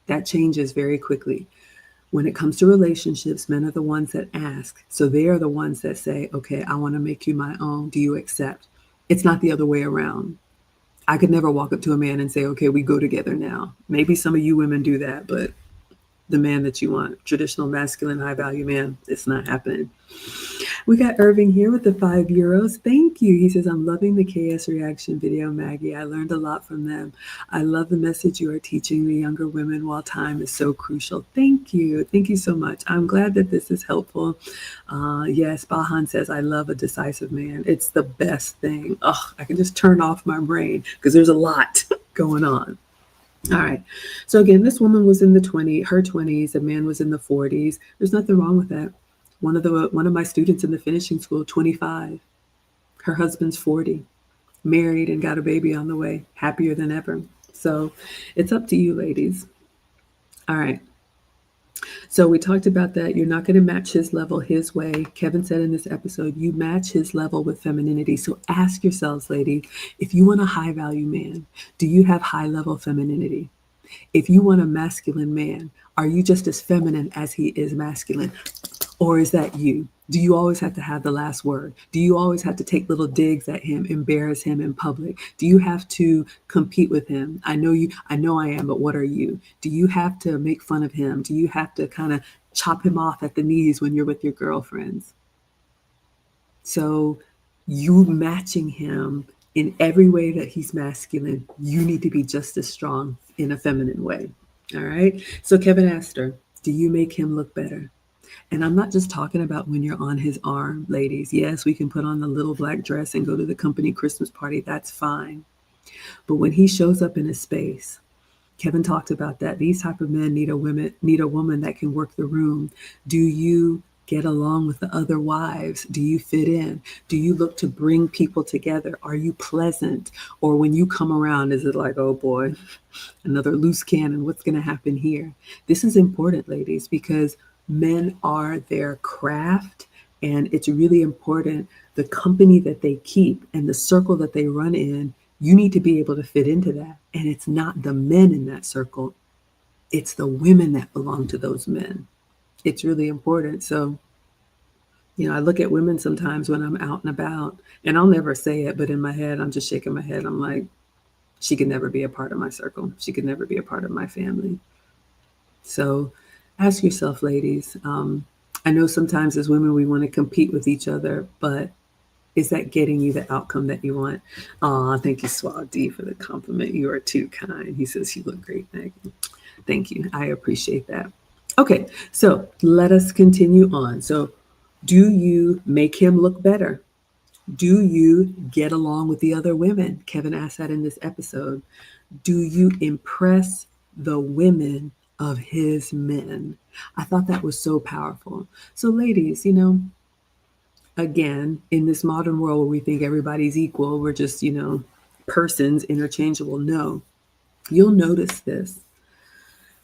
Speaker 1: That changes very quickly. When it comes to relationships, men are the ones that ask. So they are the ones that say, okay, I want to make you my own. Do you accept? It's not the other way around. I could never walk up to a man and say, okay, we go together now. Maybe some of you women do that, but the man that you want, traditional masculine, high value man, it's not happening. We got Irving here with the €5. Thank you. He says, I'm loving the KS reaction video, Maggie. I learned a lot from them. I love the message you are teaching the younger women while time is so crucial. Thank you. Thank you so much. I'm glad that this is helpful. Yes, Bahan says, I love a decisive man. It's the best thing. Oh, I can just turn off my brain because there's a lot going on. All right. So again, this woman was in her 20s. A man was in the 40s. There's nothing wrong with that. One of my students in the finishing school, 25. Her husband's 40, married and got a baby on the way, happier than ever. So it's up to you, ladies. All right. So we talked about that. You're not going to match his level his way. Kevin said in this episode, you match his level with femininity. So ask yourselves, ladies, if you want a high value man, do you have high level femininity? If you want a masculine man, are you just as feminine as he is masculine? Or is that you? Do you always have to have the last word? Do you always have to take little digs at him, embarrass him in public? Do you have to compete with him? I know I am, but what are you? Do you have to make fun of him? Do you have to kind of chop him off at the knees when you're with your girlfriends? So you matching him in every way that he's masculine, you need to be just as strong in a feminine way. All right. So Kevin asked her, do you make him look better? And I'm not just talking about when you're on his arm, ladies. Yes, we can put on the little black dress and go to the company Christmas party. That's fine. But when he shows up in a space, Kevin talked about that. These type of men need a woman that can work the room. Do you get along with the other wives? Do you fit in? Do you look to bring people together? Are you pleasant? Or when you come around, is it like, oh boy, another loose cannon? What's going to happen here? This is important, ladies, because men are their craft, and it's really important the company that they keep and the circle that they run in. You need to be able to fit into that. And it's not the men in that circle, it's the women that belong to those men. It's really important. So, I look at women sometimes when I'm out and about, and I'll never say it, but in my head, I'm just shaking my head. I'm like, she could never be a part of my circle. She could never be a part of my family. So ask yourself, ladies. I know sometimes as women, we want to compete with each other, but is that getting you the outcome that you want? Thank you, Swag D, for the compliment. You are too kind. He says, you look great, Maggie. Thank you. I appreciate that. Okay, so let us continue on. So do you make him look better? Do you get along with the other women? Kevin asked that in this episode. Do you impress the women of his men? I thought that was so powerful. So ladies, again, in this modern world where we think everybody's equal, we're just, persons, interchangeable. No, you'll notice this.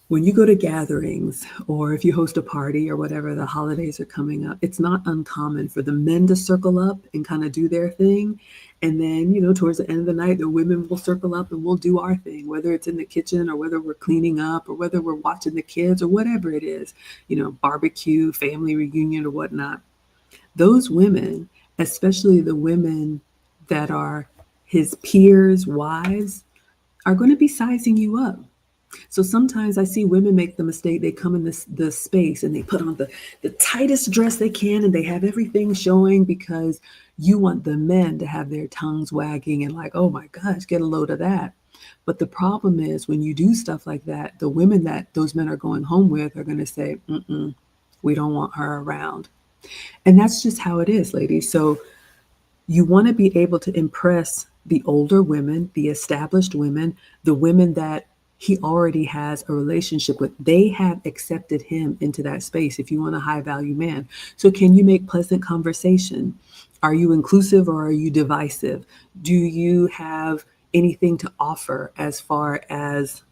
Speaker 1: When you go to gatherings or if you host a party or whatever, the holidays are coming up, it's not uncommon for the men to circle up and kind of do their thing. And then, towards the end of the night, the women will circle up and we'll do our thing, whether it's in the kitchen or whether we're cleaning up or whether we're watching the kids or whatever it is, barbecue, family reunion or whatnot. Those women, especially the women that are his peers' wives, are going to be sizing you up. So sometimes I see women make the mistake. They come in this space and they put on the tightest dress they can and they have everything showing because you want the men to have their tongues wagging and like, oh my gosh, get a load of that. But the problem is when you do stuff like that, the women that those men are going home with are going to say, we don't want her around. And that's just how it is, ladies. So you want to be able to impress the older women, the established women, the women that he already has a relationship with. They have accepted him into that space if you want a high value man. So can you make pleasant conversation? Are you inclusive or are you divisive? Do you have anything to offer as far as,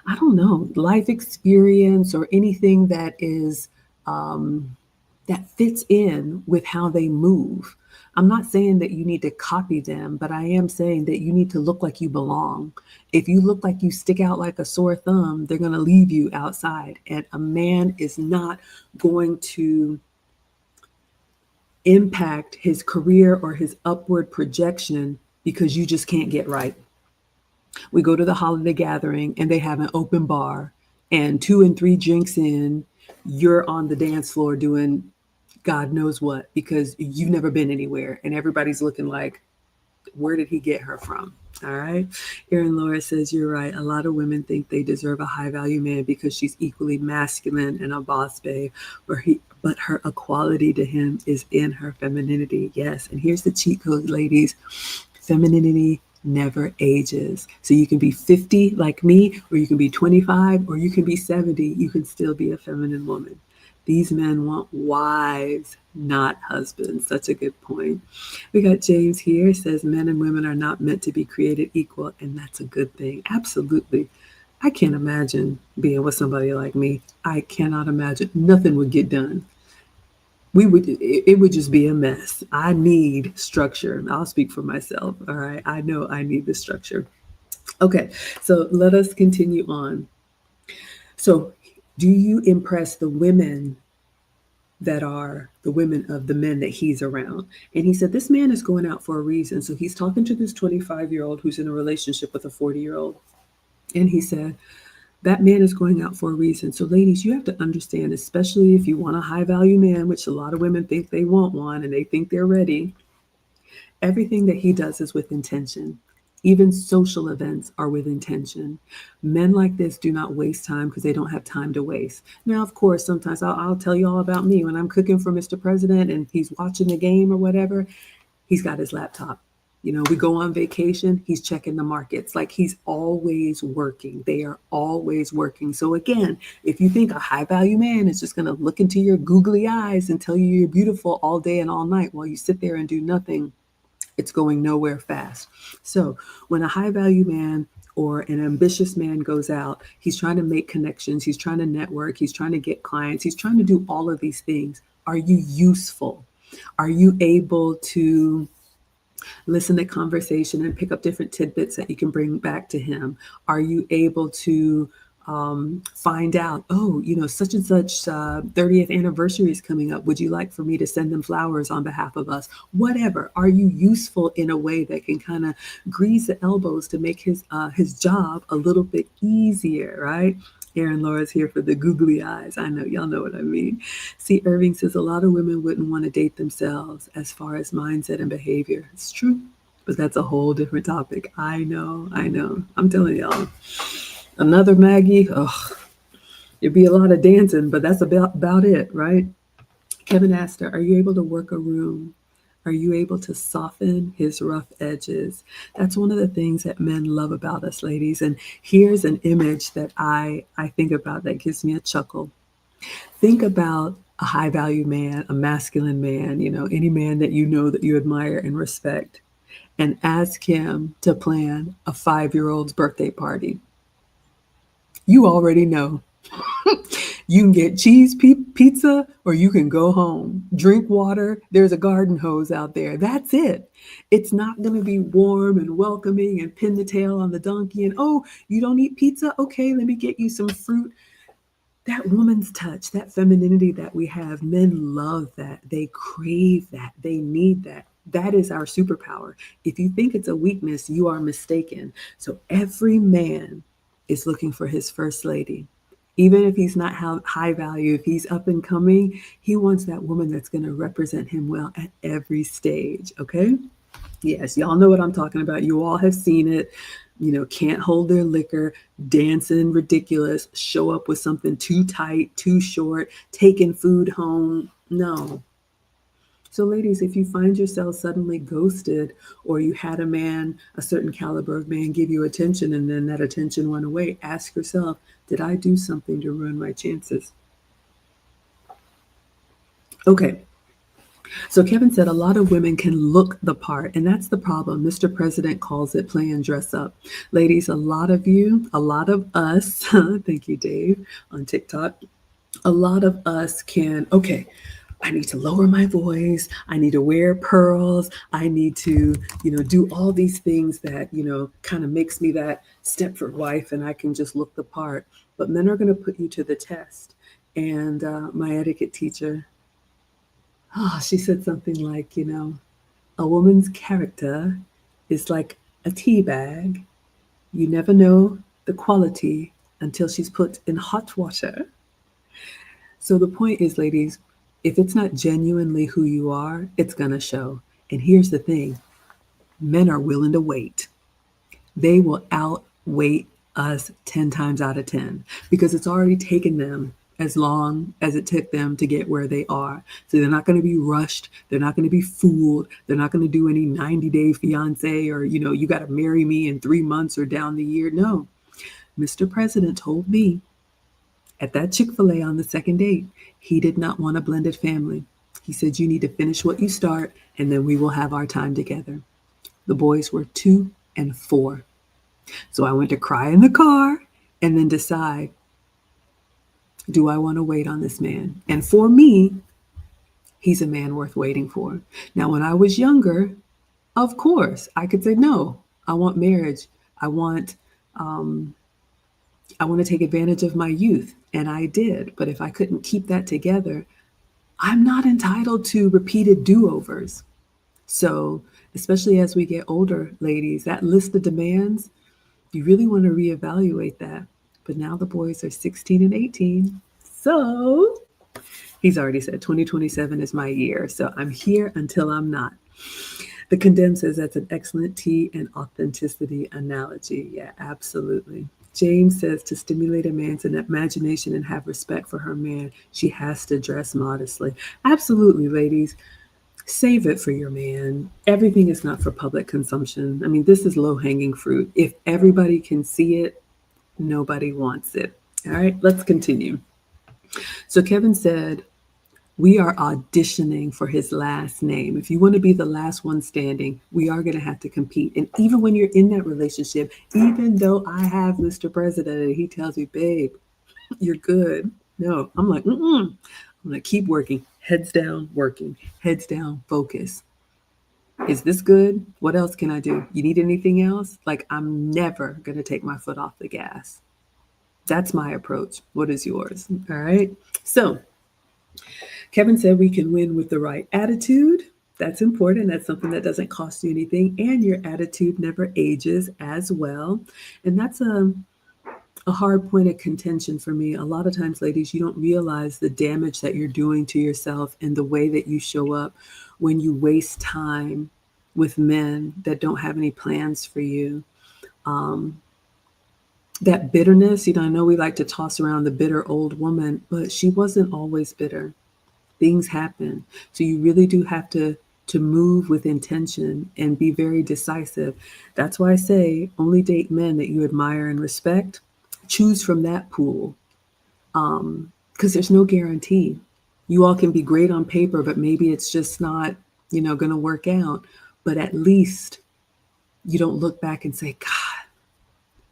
Speaker 1: I don't know, life experience or anything that is that fits in with how they move? I'm not saying that you need to copy them, but I am saying that you need to look like you belong. If you look like you stick out like a sore thumb, they're going to leave you outside. And a man is not going to impact his career or his upward projection because you just can't get right. We go to the holiday gathering and they have an open bar and 2 and 3 drinks in, you're on the dance floor doing God knows what, because you've never been anywhere and everybody's looking like, where did he get her from? All right. Erin Laura says, you're right. A lot of women think they deserve a high value man because she's equally masculine and a boss babe, but her equality to him is in her femininity. Yes. And here's the cheat code, ladies. Femininity never ages. So you can be 50 like me, or you can be 25, or you can be 70. You can still be a feminine woman. These men want wives, not husbands. Such a good point. We got James here, says men and women are not meant to be created equal, and that's a good thing. Absolutely. I can't imagine being with somebody like me. I cannot imagine. Nothing would get done. It would just be a mess. I need structure. I'll speak for myself. All right. I know I need the structure. Okay. So let us continue on. So, do you impress the women that are the women of the men that he's around? And he said, this man is going out for a reason. So he's talking to this 25-year-old who's in a relationship with a 40-year-old. And he said, that man is going out for a reason. So, ladies, you have to understand, especially if you want a high value man, which a lot of women think they want one and they think they're ready, everything that he does is with intention. Even social events are with intention. Men like this do not waste time because they don't have time to waste. Now, of course, sometimes I'll tell you all about me when I'm cooking for Mr. President and he's watching the game or whatever. He's got his laptop. You know, we go on vacation, he's checking the markets. Like, he's always working. They are always working. So again, if you think a high value man is just going to look into your googly eyes and tell you you're beautiful all day and all night while you sit there and do nothing, it's going nowhere fast. So when a high value man or an ambitious man goes out, he's trying to make connections, he's trying to network, he's trying to get clients, he's trying to do all of these things. Are you useful? Are you able to listen to conversation and pick up different tidbits that you can bring back to him? Are you able to find out, oh, you know, such and such 30th anniversary is coming up. Would you like for me to send them flowers on behalf of us? Whatever. Are you useful in a way that can kind of grease the elbows to make his job a little bit easier, right? Aaron Laura's here for the googly eyes. I know, y'all know what I mean. See, Irving says a lot of women wouldn't want to date themselves as far as mindset and behavior. It's true, but that's a whole different topic. I know. I'm telling y'all. Another Maggie, ugh, it'd be a lot of dancing, but that's about it, right? Kevin asked her, are you able to work a room? Are you able to soften his rough edges? That's one of the things that men love about us, ladies. And here's an image that I think about that gives me a chuckle. Think about a high value man, a masculine man, you know, any man that you know that you admire and respect, and ask him to plan a 5-year-old's birthday party. You already know. You can get cheese pizza or you can go home. Drink water. There's a garden hose out there. That's it. It's not going to be warm and welcoming and pin the tail on the donkey and, oh, you don't eat pizza? Okay, let me get you some fruit. That woman's touch, that femininity that we have, men love that. They crave that. They need that. That is our superpower. If you think it's a weakness, you are mistaken. So every man is looking for his first lady. Even if he's not high value, if he's up and coming, he wants that woman that's going to represent him well at every stage. Okay? Yes, y'all know what I'm talking about. You all have seen it. You know, can't hold their liquor, dancing ridiculous, show up with something too tight, too short, taking food home. No. So, ladies, if you find yourself suddenly ghosted, or you had a man, a certain caliber of man, give you attention and then that attention went away, ask yourself, did I do something to ruin my chances? Okay. So Kevin said a lot of women can look the part, and that's the problem. Mr. President calls it playing dress up. Ladies, a lot of you, a lot of us, thank you, Dave, on TikTok, a lot of us can, okay, I need to lower my voice. I need to wear pearls. I need to, you know, do all these things that, you know, kind of makes me that Stepford wife and I can just look the part. But men are going to put you to the test. And my etiquette teacher, she said something like, you know, a woman's character is like a tea bag. You never know the quality until she's put in hot water. So the point is, ladies, If it's not genuinely who you are, it's going to show. And here's the thing, men are willing to wait. They will outweight us 10 times out of 10 because it's already taken them as long as it took them to get where they are. So they're not going to be rushed. They're not going to be fooled. They're not going to do any 90-day fiance or, you got to marry me in 3 months or down the year. No. Mr. President told me at that Chick-fil-A on the second date, he did not want a blended family. He said, you need to finish what you start and then we will have our time together. The boys were 2 and 4. So I went to cry in the car and then decide, do I want to wait on this man? And for me, he's a man worth waiting for. Now, when I was younger, of course, I could say, no, I want marriage. I want to take advantage of my youth. And I did. But if I couldn't keep that together, I'm not entitled to repeated do-overs. So especially as we get older, ladies, that list of demands, you really want to reevaluate that. But now the boys are 16 and 18. So he's already said 2027 is my year. So I'm here until I'm not. The Condemned says that's an excellent tea and authenticity analogy. Yeah, absolutely. James says to stimulate a man's imagination and have respect for her man, she has to dress modestly. Absolutely, ladies. Save it for your man. Everything is not for public consumption. I mean, this is low-hanging fruit. If everybody can see it, nobody wants it. All right, let's continue. So Kevin said, we are auditioning for his last name. If you want to be the last one standing, we are going to have to compete. And even when you're in that relationship, even though I have Mr. President and he tells me, babe, you're good. No, I'm like, I'm going to keep working. Heads down, working. Heads down, focus. Is this good? What else can I do? You need anything else? Like, I'm never going to take my foot off the gas. That's my approach. What is yours? All right. So Kevin said we can win with the right attitude. That's important. That's something that doesn't cost you anything. And your attitude never ages as well. And that's a hard point of contention for me. A lot of times, ladies, you don't realize the damage that you're doing to yourself and the way that you show up when you waste time with men that don't have any plans for you. That bitterness, I know we like to toss around the bitter old woman, but she wasn't always bitter. Things happen. So you really do have to move with intention and be very decisive. That's why I say only date men that you admire and respect. Choose from that pool, because there's no guarantee. You all can be great on paper, but maybe it's just not, going to work out. But at least you don't look back and say, God,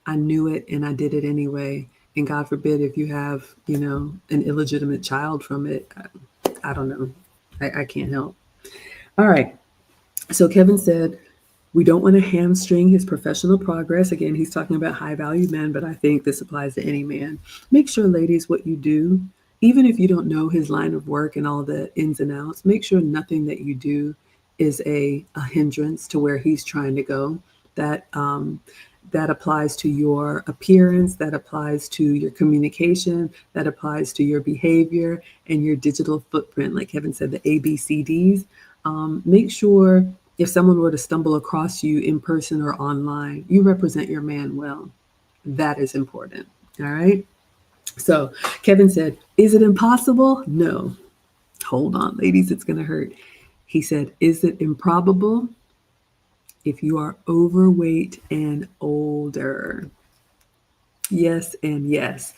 Speaker 1: I knew it and I did it anyway. And God forbid if you have, an illegitimate child from it. I don't know. I can't help. All right. So Kevin said, we don't want to hamstring his professional progress. Again, he's talking about high value men, but I think this applies to any man. Make sure, ladies, what you do, even if you don't know his line of work and all the ins and outs, make sure nothing that you do is a hindrance to where he's trying to go. That applies to your appearance, that applies to your communication, that applies to your behavior and your digital footprint. Like Kevin said, the ABCDs. Make sure if someone were to stumble across you in person or online, you represent your man well. That is important. All right. So Kevin said, is it impossible? No. Hold on, ladies, it's going to hurt. He said, is it improbable? If you are overweight and older. Yes and yes.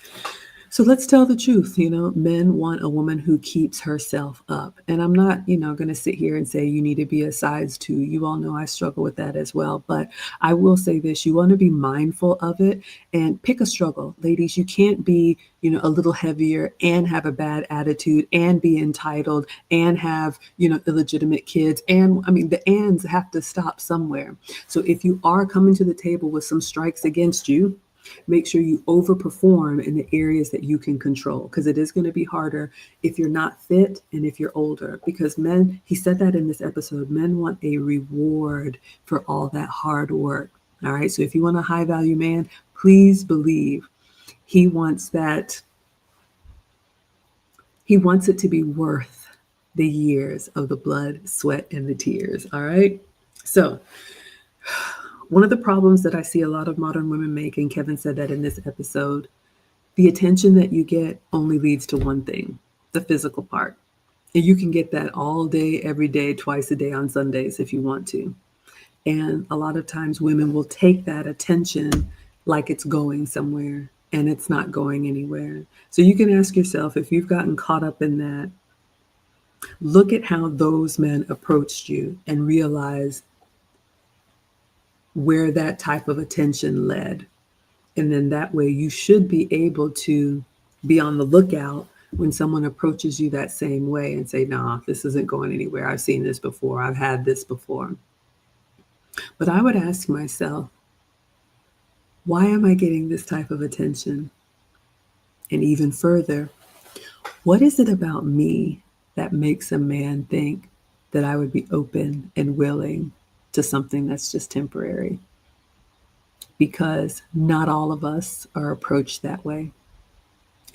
Speaker 1: So let's tell the truth. Men want a woman who keeps herself up. And I'm not, going to sit here and say you need to be a size 2. You all know I struggle with that as well. But I will say this, you want to be mindful of it and pick a struggle. Ladies, you can't be, a little heavier and have a bad attitude and be entitled and have, illegitimate kids. And I mean, the ands have to stop somewhere. So if you are coming to the table with some strikes against you, make sure you overperform in the areas that you can control, because it is going to be harder if you're not fit and if you're older, because men, he said that in this episode, men want a reward for all that hard work. All right. So if you want a high value man, please believe he wants that. He wants it to be worth the years of the blood, sweat, and the tears. All right. So, one of the problems that I see a lot of modern women make, and Kevin said that in this episode, the attention that you get only leads to one thing, the physical part. And you can get that all day, every day, twice a day on Sundays if you want to. And a lot of times women will take that attention like it's going somewhere and it's not going anywhere. So you can ask yourself, if you've gotten caught up in that, look at how those men approached you and realize where that type of attention led. And then that way you should be able to be on the lookout when someone approaches you that same way and say, nah, this isn't going anywhere. I've seen this before. I've had this before. But I would ask myself, why am I getting this type of attention? And even further, what is it about me that makes a man think that I would be open and willing to something that's just temporary? Because not all of us are approached that way.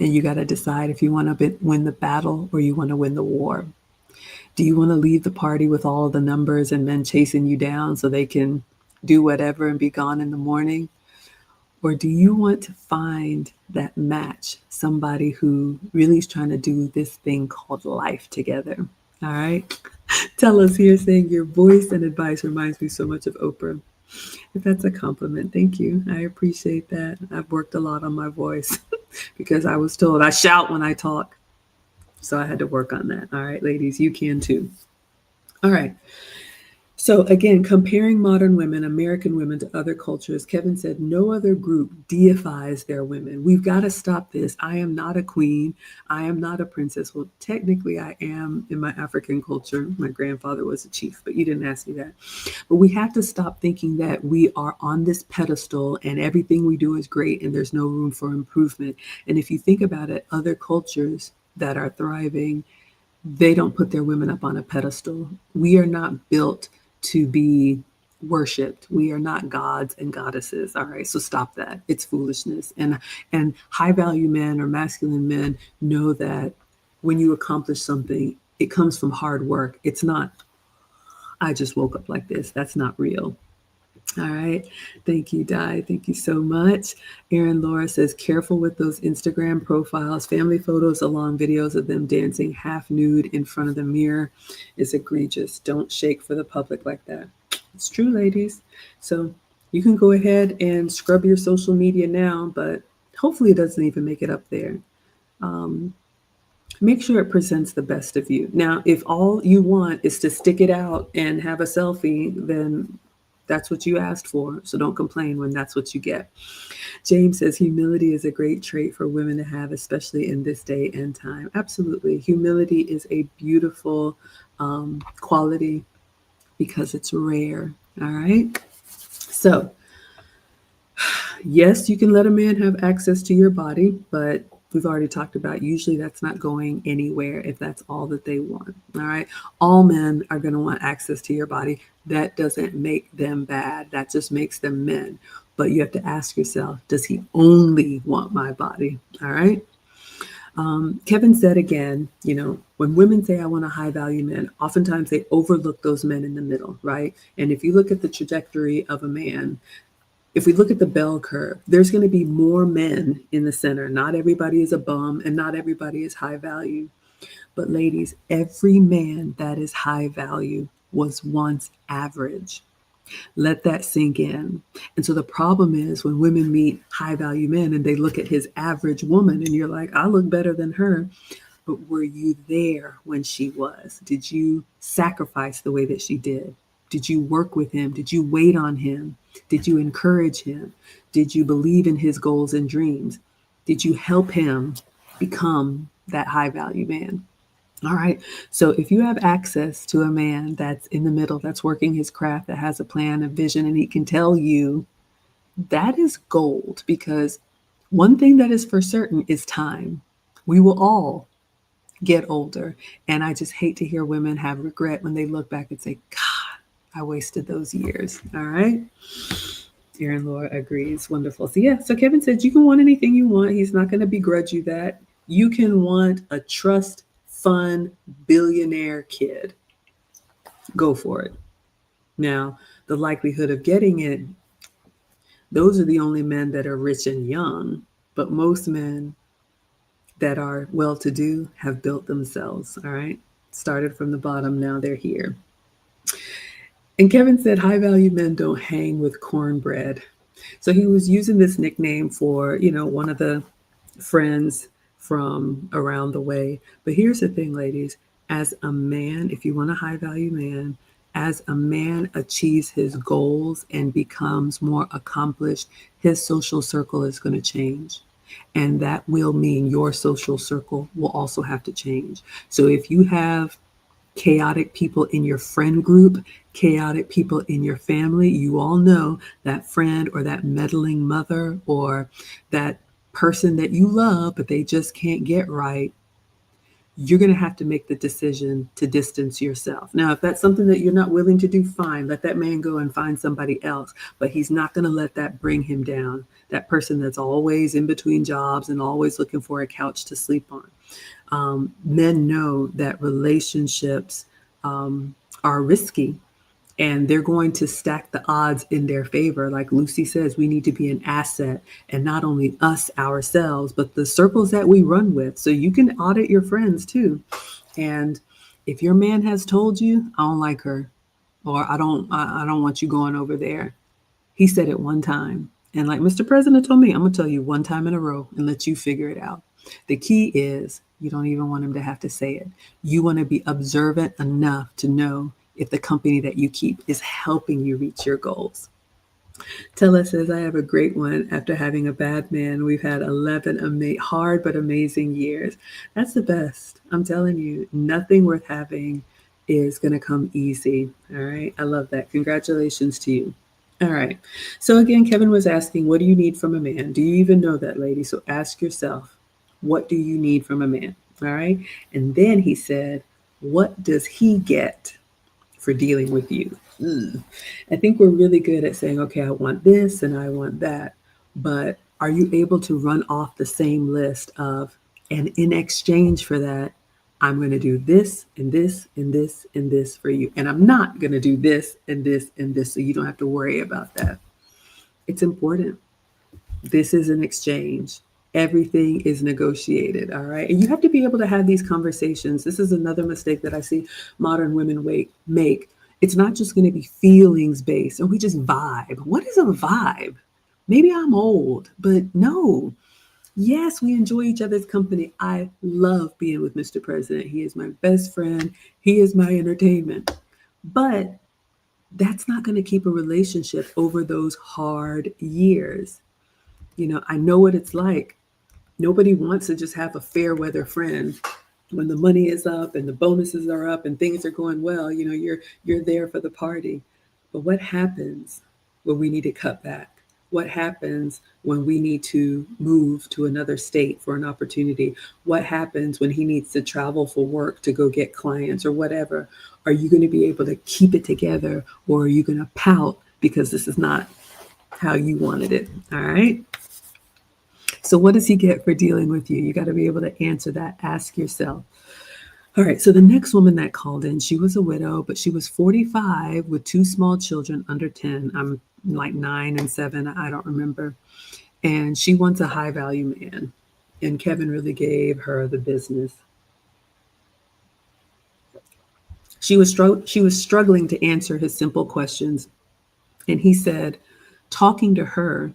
Speaker 1: And you got to decide if you want to win the battle or you want to win the war. Do you want to leave the party with all of the numbers and men chasing you down so they can do whatever and be gone in the morning? Or do you want to find that match, somebody who really is trying to do this thing called life together? All right. Tell us here, saying your voice and advice reminds me so much of Oprah. If that's a compliment, thank you. I appreciate that. I've worked a lot on my voice because I was told I shout when I talk. So I had to work on that. All right, ladies, you can too. All right. So again, comparing modern women, American women, to other cultures, Kevin said no other group deifies their women. We've got to stop this. I am not a queen. I am not a princess. Well, technically I am in my African culture. My grandfather was a chief, but you didn't ask me that. But we have to stop thinking that we are on this pedestal and everything we do is great and there's no room for improvement. And if you think about it, other cultures that are thriving, they don't put their women up on a pedestal. We are not built to be worshipped. We are not gods and goddesses. All right. So stop that. It's foolishness. And high value men or masculine men know that when you accomplish something, it comes from hard work. It's not, I just woke up like this. That's not real. All right. Thank you, Di. Thank you so much. Erin Laura says, careful with those Instagram profiles. Family photos along videos of them dancing half nude in front of the mirror is egregious. Don't shake for the public like that. It's true, ladies. So you can go ahead and scrub your social media now, but hopefully it doesn't even make it up there. Make sure it presents the best of you. Now, if all you want is to stick it out and have a selfie, then that's what you asked for. So don't complain when that's what you get. James says humility is a great trait for women to have, especially in this day and time. Absolutely. Humility is a beautiful quality because it's rare. All right. So yes, you can let a man have access to your body, but we've already talked about usually that's not going anywhere if that's all that they want. All right. All men are going to want access to your body. That doesn't make them bad. That just makes them men. But you have to ask yourself, does he only want my body? All right. Kevin said again, when women say I want a high value man, oftentimes they overlook those men in the middle. Right. And if you look at the trajectory of a man, if we look at the bell curve, there's going to be more men in the center. Not everybody is a bum and not everybody is high value. But ladies, every man that is high value was once average. Let that sink in. And so the problem is when women meet high value men and they look at his average woman and you're like, I look better than her. But were you there when she was? Did you sacrifice the way that she did? Did you work with him? Did you wait on him? Did you encourage him? Did you believe in his goals and dreams? Did you help him become that high value man? All right. So if you have access to a man that's in the middle, that's working his craft, that has a plan, a vision, and he can tell you, that is gold, because one thing that is for certain is time. We will all get older. And I just hate to hear women have regret when they look back and say, God, I wasted those years. All right. Erin Laura agrees. Wonderful. So yeah, so Kevin said you can want anything you want. He's not going to begrudge you that. You can want a trust fun billionaire kid, go for it. Now, the likelihood of getting it, those are the only men that are rich and young. But most men that are well to do have built themselves, all right? Started from the bottom, now they're here. And Kevin said high value men don't hang with cornbread. So he was using this nickname for, one of the friends from around the way. But here's the thing, ladies, as a man, if you want a high value man, as a man achieves his goals and becomes more accomplished, his social circle is going to change. And that will mean your social circle will also have to change. So if you have chaotic people in your friend group, chaotic people in your family, you all know that friend or that meddling mother or that person that you love, but they just can't get right, you're going to have to make the decision to distance yourself. Now, if that's something that you're not willing to do, fine, let that man go and find somebody else, but he's not going to let that bring him down. That person that's always in between jobs and always looking for a couch to sleep on. Men know that relationships are risky and they're going to stack the odds in their favor. Like Lucy says, we need to be an asset, and not only us ourselves, but the circles that we run with. So you can audit your friends too. And if your man has told you, I don't like her, or I don't want you going over there. He said it one time. And like Mr. President told me, I'm going to tell you one time in a row and let you figure it out. The key is you don't even want him to have to say it. You want to be observant enough to know if the company that you keep is helping you reach your goals. Tella says, I have a great one. After having a bad man, we've had 11 hard but amazing years. That's the best. I'm telling you, nothing worth having is going to come easy. All right. I love that. Congratulations to you. All right. So again, Kevin was asking, what do you need from a man? Do you even know that, lady? So ask yourself, what do you need from a man? All right. And then he said, what does he get for dealing with you? I think we're really good at saying, okay, I want this and I want that. But are you able to run off the same list of, and in exchange for that, I'm going to do this and this and this and this for you. And I'm not going to do this and this and this. So you don't have to worry about that. It's important. This is an exchange. Everything is negotiated. All right. And you have to be able to have these conversations. This is another mistake that I see modern women make. It's not just going to be feelings based and we just vibe. What is a vibe? Maybe I'm old, but no. Yes, we enjoy each other's company. I love being with Mr. President. He is my best friend. He is my entertainment. But that's not going to keep a relationship over those hard years. I know what it's like. Nobody wants to just have a fair weather friend. When the money is up and the bonuses are up and things are going well, you're there for the party. But what happens when we need to cut back? What happens when we need to move to another state for an opportunity? What happens when he needs to travel for work to go get clients or whatever? Are you going to be able to keep it together, or are you going to pout because this is not how you wanted it? All right. So what does he get for dealing with you? You got to be able to answer that. Ask yourself. All right. So the next woman that called in, she was a widow, but she was 45 with two small children under 10. I'm like 9 and 7. I don't remember. And she wants a high value man. And Kevin really gave her the business. She was struggling to answer his simple questions. And he said, talking to her,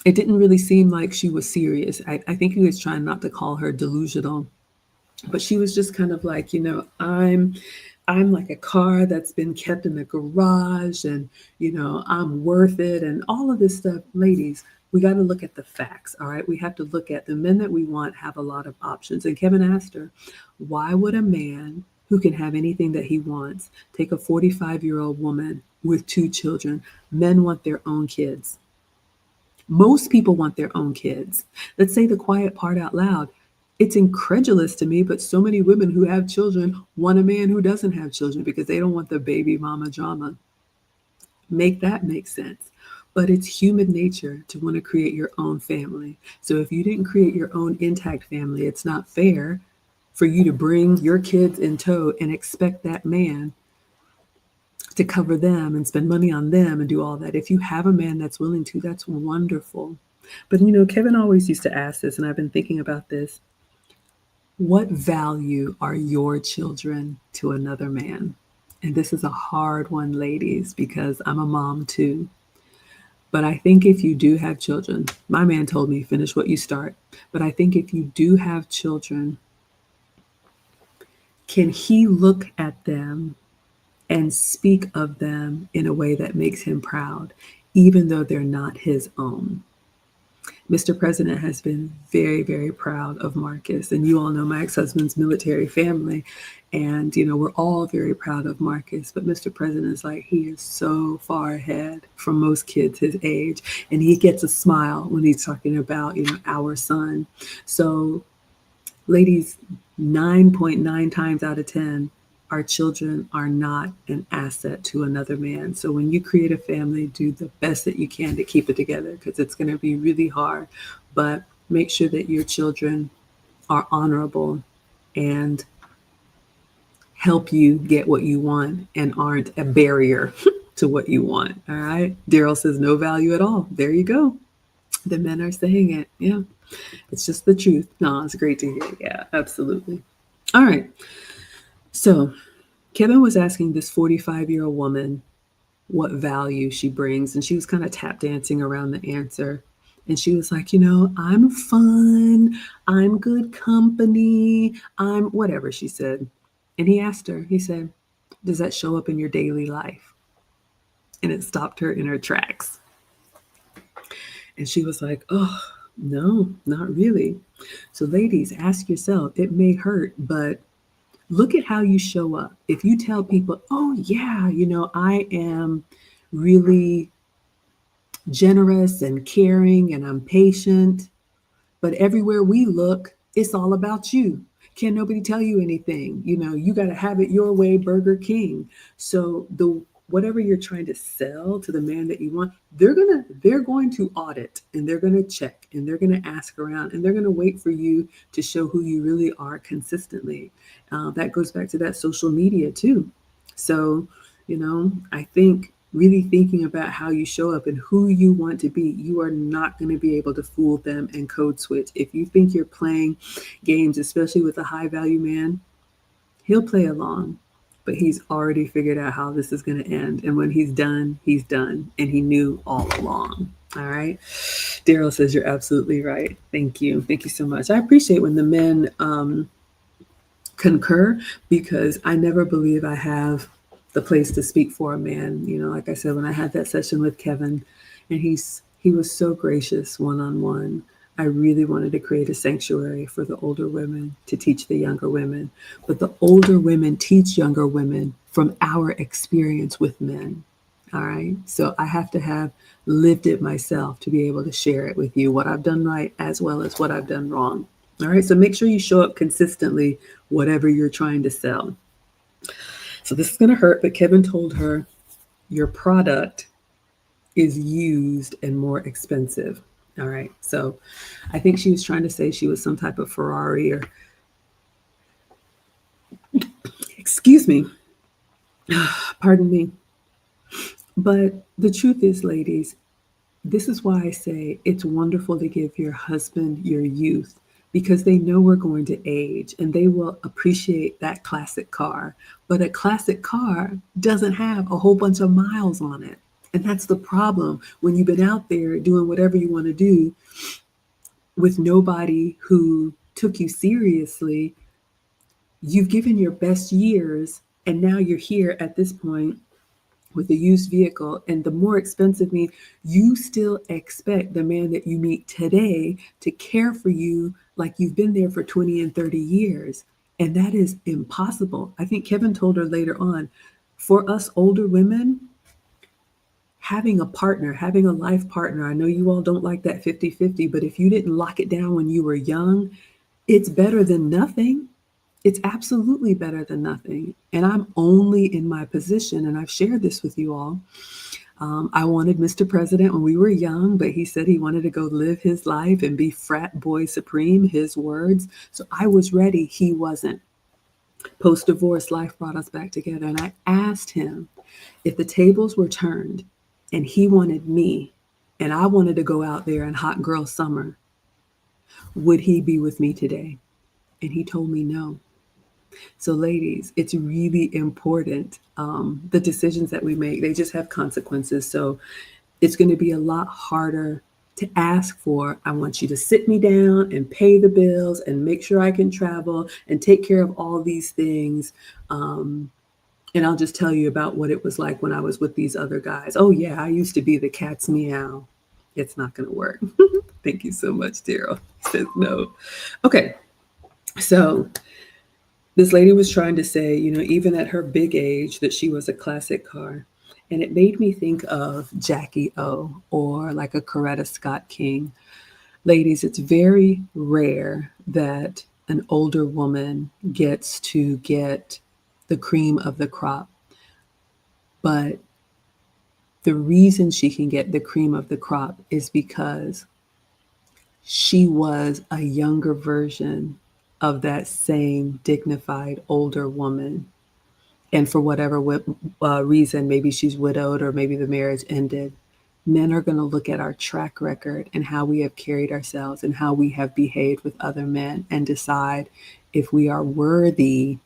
Speaker 1: it didn't really seem like she was serious. I think he was trying not to call her delusional, but she was just kind of like, I'm like a car that's been kept in the garage and, I'm worth it and all of this stuff. Ladies, we got to look at the facts. All right. We have to look at the men that we want have a lot of options. And Kevin asked her, why would a man who can have anything that he wants take a 45-year-old woman with 2 children? Men want their own kids. Most people want their own kids. Let's say the quiet part out loud. It's incredulous to me, but so many women who have children want a man who doesn't have children because they don't want the baby mama drama. Make that make sense. But it's human nature to want to create your own family. So if you didn't create your own intact family, it's not fair for you to bring your kids in tow and expect that man to cover them and spend money on them and do all that. If you have a man that's willing to, that's wonderful. But Kevin always used to ask this, and I've been thinking about this. What value are your children to another man? And this is a hard one, ladies, because I'm a mom too. But I think if you do have children, my man told me, finish what you start. But I think if you do have children, can he look at them and speak of them in a way that makes him proud, even though they're not his own? Mr. President has been very, very proud of Marcus. And you all know my ex-husband's military family. And, we're all very proud of Marcus. But Mr. President is like, he is so far ahead from most kids his age. And he gets a smile when he's talking about, our son. So, ladies, 9.9 times out of 10, our children are not an asset to another man. So when you create a family, do the best that you can to keep it together, because it's going to be really hard. But make sure that your children are honorable and help you get what you want and aren't a barrier to what you want. All right. Daryl says no value at all. There you go. The men are saying it. Yeah. It's just the truth. No, it's great to hear. Yeah, absolutely. All right. So Kevin was asking this 45-year-old woman what value she brings, and she was kind of tap dancing around the answer. And she was like, I'm fun, I'm good company, I'm whatever she said. And he asked her, he said, does that show up in your daily life? And it stopped her in her tracks. And she was like, oh, no, not really. So ladies, ask yourself, it may hurt, but look at how you show up. If you tell people, oh yeah, I am really generous and caring and I'm patient, but everywhere we look, it's all about you. Can't nobody tell you anything. You got to have it your way, Burger King. So whatever you're trying to sell to the man that you want, they're going to audit, and they're going to check, and they're going to ask around, and they're going to wait for you to show who you really are consistently. That goes back to that social media too. So, I think really thinking about how you show up and who you want to be, you are not going to be able to fool them and code switch. If you think you're playing games, especially with a high value man, he'll play along, but he's already figured out how this is going to end. And when he's done, and he knew all along. All right. Daryl says you're absolutely right. Thank you. Thank you so much. I appreciate when the men concur, because I never believe I have the place to speak for a man. Like I said, when I had that session with Kevin, and he was so gracious one-on-one. I really wanted to create a sanctuary for the older women to teach the younger women. But the older women teach younger women from our experience with men. All right. So I have to have lived it myself to be able to share it with you, what I've done right as well as what I've done wrong. All right. So make sure you show up consistently, whatever you're trying to sell. So this is going to hurt, but Kevin told her your product is used and more expensive. All right. So I think she was trying to say she was some type of Ferrari, or excuse me, pardon me. But the truth is, ladies, this is why I say it's wonderful to give your husband your youth, because they know we're going to age and they will appreciate that classic car. But a classic car doesn't have a whole bunch of miles on it. And that's the problem when you've been out there doing whatever you want to do with nobody who took you seriously. You've given your best years, and now you're here at this point with a used vehicle. And the more expensive means you still expect the man that you meet today to care for you like you've been there for 20 and 30 years. And that is impossible. I think Kevin told her later on, for us older women, having a partner, having a life partner, I know you all don't like that 50-50, but if you didn't lock it down when you were young, it's better than nothing. It's absolutely better than nothing. And I'm only in my position, and I've shared this with you all. I wanted Mr. President when we were young, but he said he wanted to go live his life and be frat boy supreme, his words. So I was ready. He wasn't. Post divorce, life brought us back together. And I asked him if the tables were turned and he wanted me and I wanted to go out there in hot girl summer, would he be with me today? And he told me no. So, ladies, it's really important. The decisions that we make, they just have consequences. So, it's going to be a lot harder to ask for. I want you to sit me down and pay the bills and make sure I can travel and take care of all these things. And I'll just tell you about what it was like when I was with these other guys. Oh, yeah, I used to be the cat's meow. It's not going to work. Thank you so much, Daryl. He says no. Okay, so this lady was trying to say, even at her big age, that she was a classic car. And it made me think of Jackie O or like a Coretta Scott King. Ladies, it's very rare that an older woman gets to get the cream of the crop. But the reason she can get the cream of the crop is because she was a younger version of that same dignified older woman. And for whatever reason, maybe she's widowed or maybe the marriage ended, men are going to look at our track record and how we have carried ourselves and how we have behaved with other men and decide if we are worthy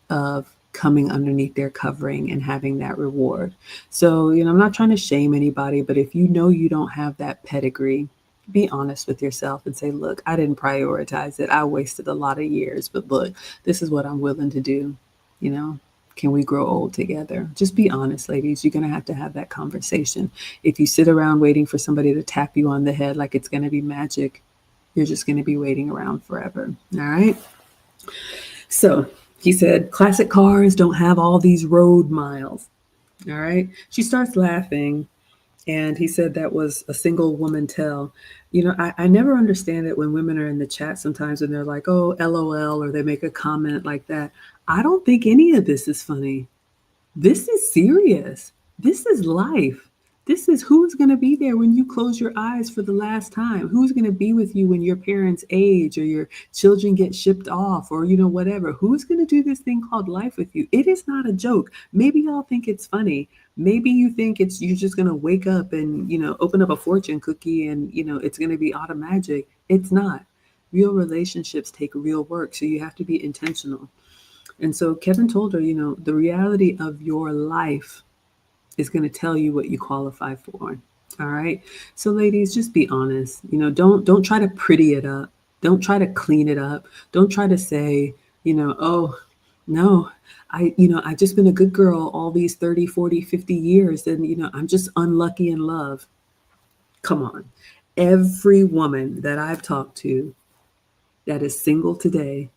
Speaker 1: of coming underneath their covering and having that reward. So, I'm not trying to shame anybody, but if you know you don't have that pedigree, be honest with yourself and say, look, I didn't prioritize it. I wasted a lot of years, but look, this is what I'm willing to do. Can we grow old together? Just be honest, ladies. You're going to have that conversation. If you sit around waiting for somebody to tap you on the head like it's going to be magic, you're just going to be waiting around forever. All right. So he said, classic cars don't have all these road miles. All right. She starts laughing. And he said that was a single woman tell. I never understand it when women are in the chat sometimes and they're like, oh, LOL, or they make a comment like that. I don't think any of this is funny. This is serious. This is life. This is who's going to be there when you close your eyes for the last time. Who's going to be with you when your parents age or your children get shipped off or, whatever. Who's going to do this thing called life with you? It is not a joke. Maybe y'all think it's funny. Maybe you think you're just going to wake up and, open up a fortune cookie and, it's going to be automagic. It's not. Real relationships take real work. So you have to be intentional. And so Kevin told her, the reality of your life is going to tell you what you qualify for. All right. So ladies, just be honest. Don't try to pretty it up. Don't try to clean it up. Don't try to say, oh, no, I just been a good girl all these 30, 40, 50 years. And, I'm just unlucky in love. Come on. Every woman that I've talked to that is single today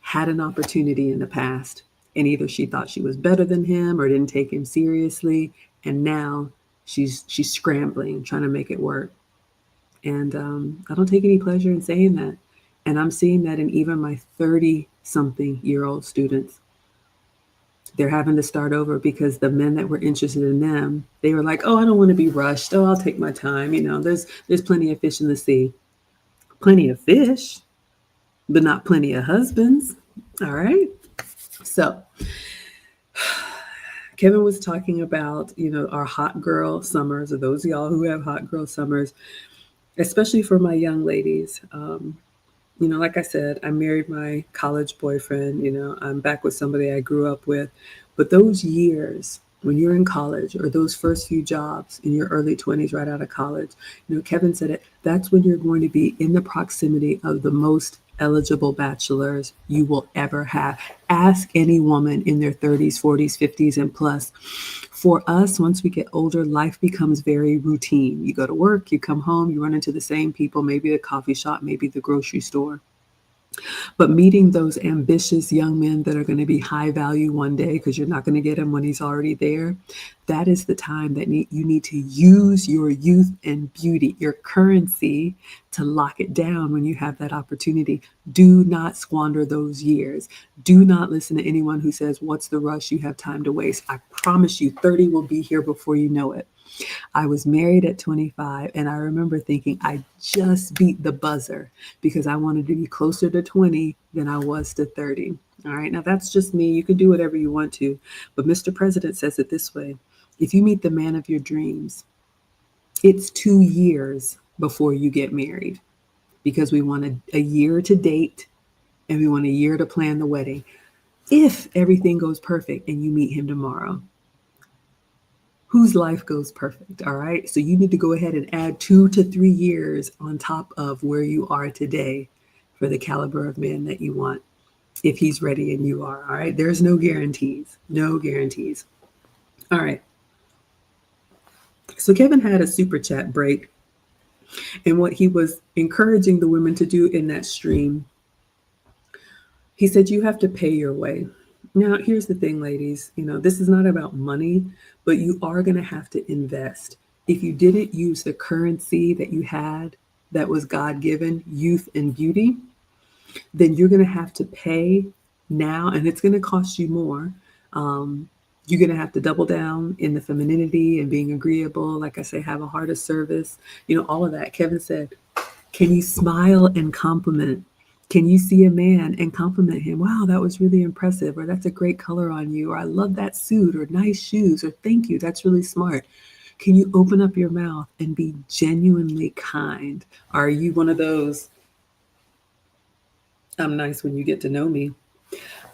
Speaker 1: had an opportunity in the past. And either she thought she was better than him or didn't take him seriously. And now she's scrambling, trying to make it work. And I don't take any pleasure in saying that. And I'm seeing that in even my 30-something-year-old students. They're having to start over because the men that were interested in them, they were like, oh, I don't want to be rushed. Oh, I'll take my time. There's plenty of fish in the sea. Plenty of fish, but not plenty of husbands. All right. So Kevin was talking about, our hot girl summers, or those of y'all who have hot girl summers, especially for my young ladies. Like I said, I married my college boyfriend. I'm back with somebody I grew up with. But those years when you're in college or those first few jobs in your early 20s right out of college, Kevin said it, that's when you're going to be in the proximity of the most eligible bachelors you will ever have. Ask any woman in their 30s, 40s, 50s, and plus. For us, once we get older, life becomes very routine. You go to work, you come home, you run into the same people, maybe the coffee shop, maybe the grocery store. But meeting those ambitious young men that are going to be high value one day, because you're not going to get him when he's already there, that is the time that you need to use your youth and beauty, your currency, to lock it down when you have that opportunity. Do not squander those years. Do not listen to anyone who says, what's the rush? You have time to waste. I promise you, 30 will be here before you know it. I was married at 25, and I remember thinking I just beat the buzzer because I wanted to be closer to 20 than I was to 30. All right, now that's just me. You can do whatever you want to. But Mr. President says it this way: if you meet the man of your dreams, it's 2 years before you get married because we want a year to date and we want a year to plan the wedding. If everything goes perfect and you meet him tomorrow, whose life goes perfect? All right. So you need to go ahead and add 2 to 3 years on top of where you are today for the caliber of man that you want, if he's ready and you are. All right. There's no guarantees. No guarantees. All right. So Kevin had a super chat break, and what he was encouraging the women to do in that stream, he said, you have to pay your way. Now, here's the thing, ladies, this is not about money, but you are going to have to invest. If you didn't use the currency that you had that was God given, youth and beauty, then you're going to have to pay now, and it's going to cost you more. You're going to have to double down in the femininity and being agreeable. Like I say, have a heart of service, all of that. Kevin said, can you smile and compliment? Can you see a man and compliment him? Wow, that was really impressive. Or that's a great color on you. Or I love that suit. Or nice shoes. Or thank you. That's really smart. Can you open up your mouth and be genuinely kind? Are you one of those, I'm nice when you get to know me?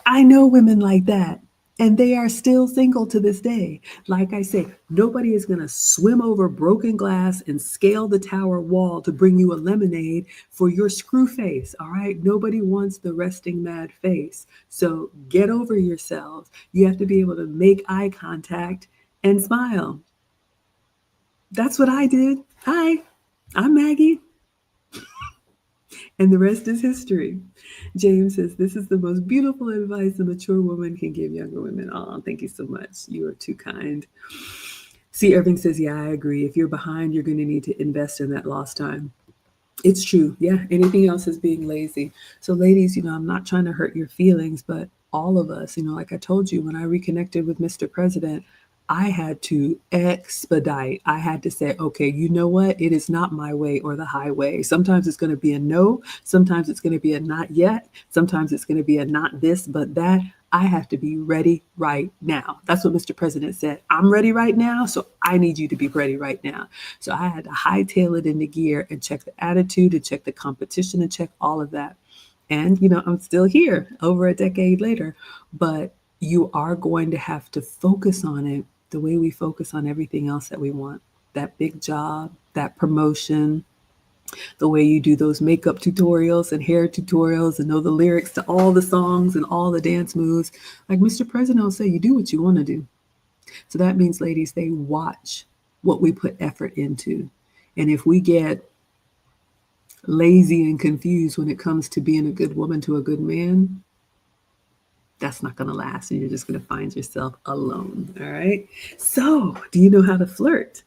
Speaker 1: I know women like that. And they are still single to this day. Like I say, nobody is going to swim over broken glass and scale the tower wall to bring you a lemonade for your screw face. All right. Nobody wants the resting mad face. So get over yourselves. You have to be able to make eye contact and smile. That's what I did. Hi, I'm Maggie. And the rest is history. James says, this is the most beautiful advice a mature woman can give younger women. Oh, thank you so much. You are too kind. C. Irving says, yeah, I agree. If you're behind, you're going to need to invest in that lost time. It's true. Yeah. Anything else is being lazy. So ladies, I'm not trying to hurt your feelings, but all of us, like I told you, when I reconnected with Mr. President, I had to expedite. I had to say, okay, you know what? It is not my way or the highway. Sometimes it's going to be a no. Sometimes it's going to be a not yet. Sometimes it's going to be a not this, but that. I have to be ready right now. That's what Mr. President said. I'm ready right now, so I need you to be ready right now. So I had to hightail it into gear and check the attitude and check the competition and check all of that. And, I'm still here over a decade later, but you are going to have to focus on it the way we focus on everything else that we want. That big job, that promotion, the way you do those makeup tutorials and hair tutorials and know the lyrics to all the songs and all the dance moves. Like Mr. President will say, you do what you want to do. So that means, ladies, they watch what we put effort into. And if we get lazy and confused when it comes to being a good woman to a good man, that's not going to last. And you're just going to find yourself alone. All right. So do you know how to flirt?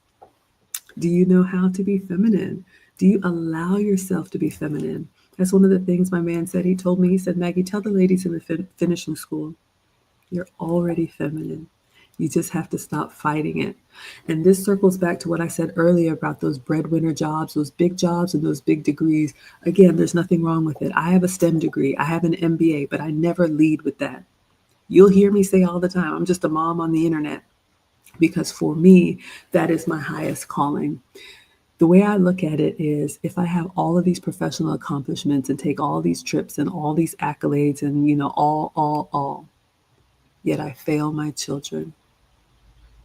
Speaker 1: Do you know how to be feminine? Do you allow yourself to be feminine? That's one of the things my man said. He told me, he said, Maggie, tell the ladies in the finishing school, you're already feminine. You just have to stop fighting it. And this circles back to what I said earlier about those breadwinner jobs, those big jobs and those big degrees. Again, there's nothing wrong with it. I have a STEM degree. I have an MBA, but I never lead with that. You'll hear me say all the time, I'm just a mom on the internet. Because for me, that is my highest calling. The way I look at it is, if I have all of these professional accomplishments and take all these trips and all these accolades and, all, yet I fail my children,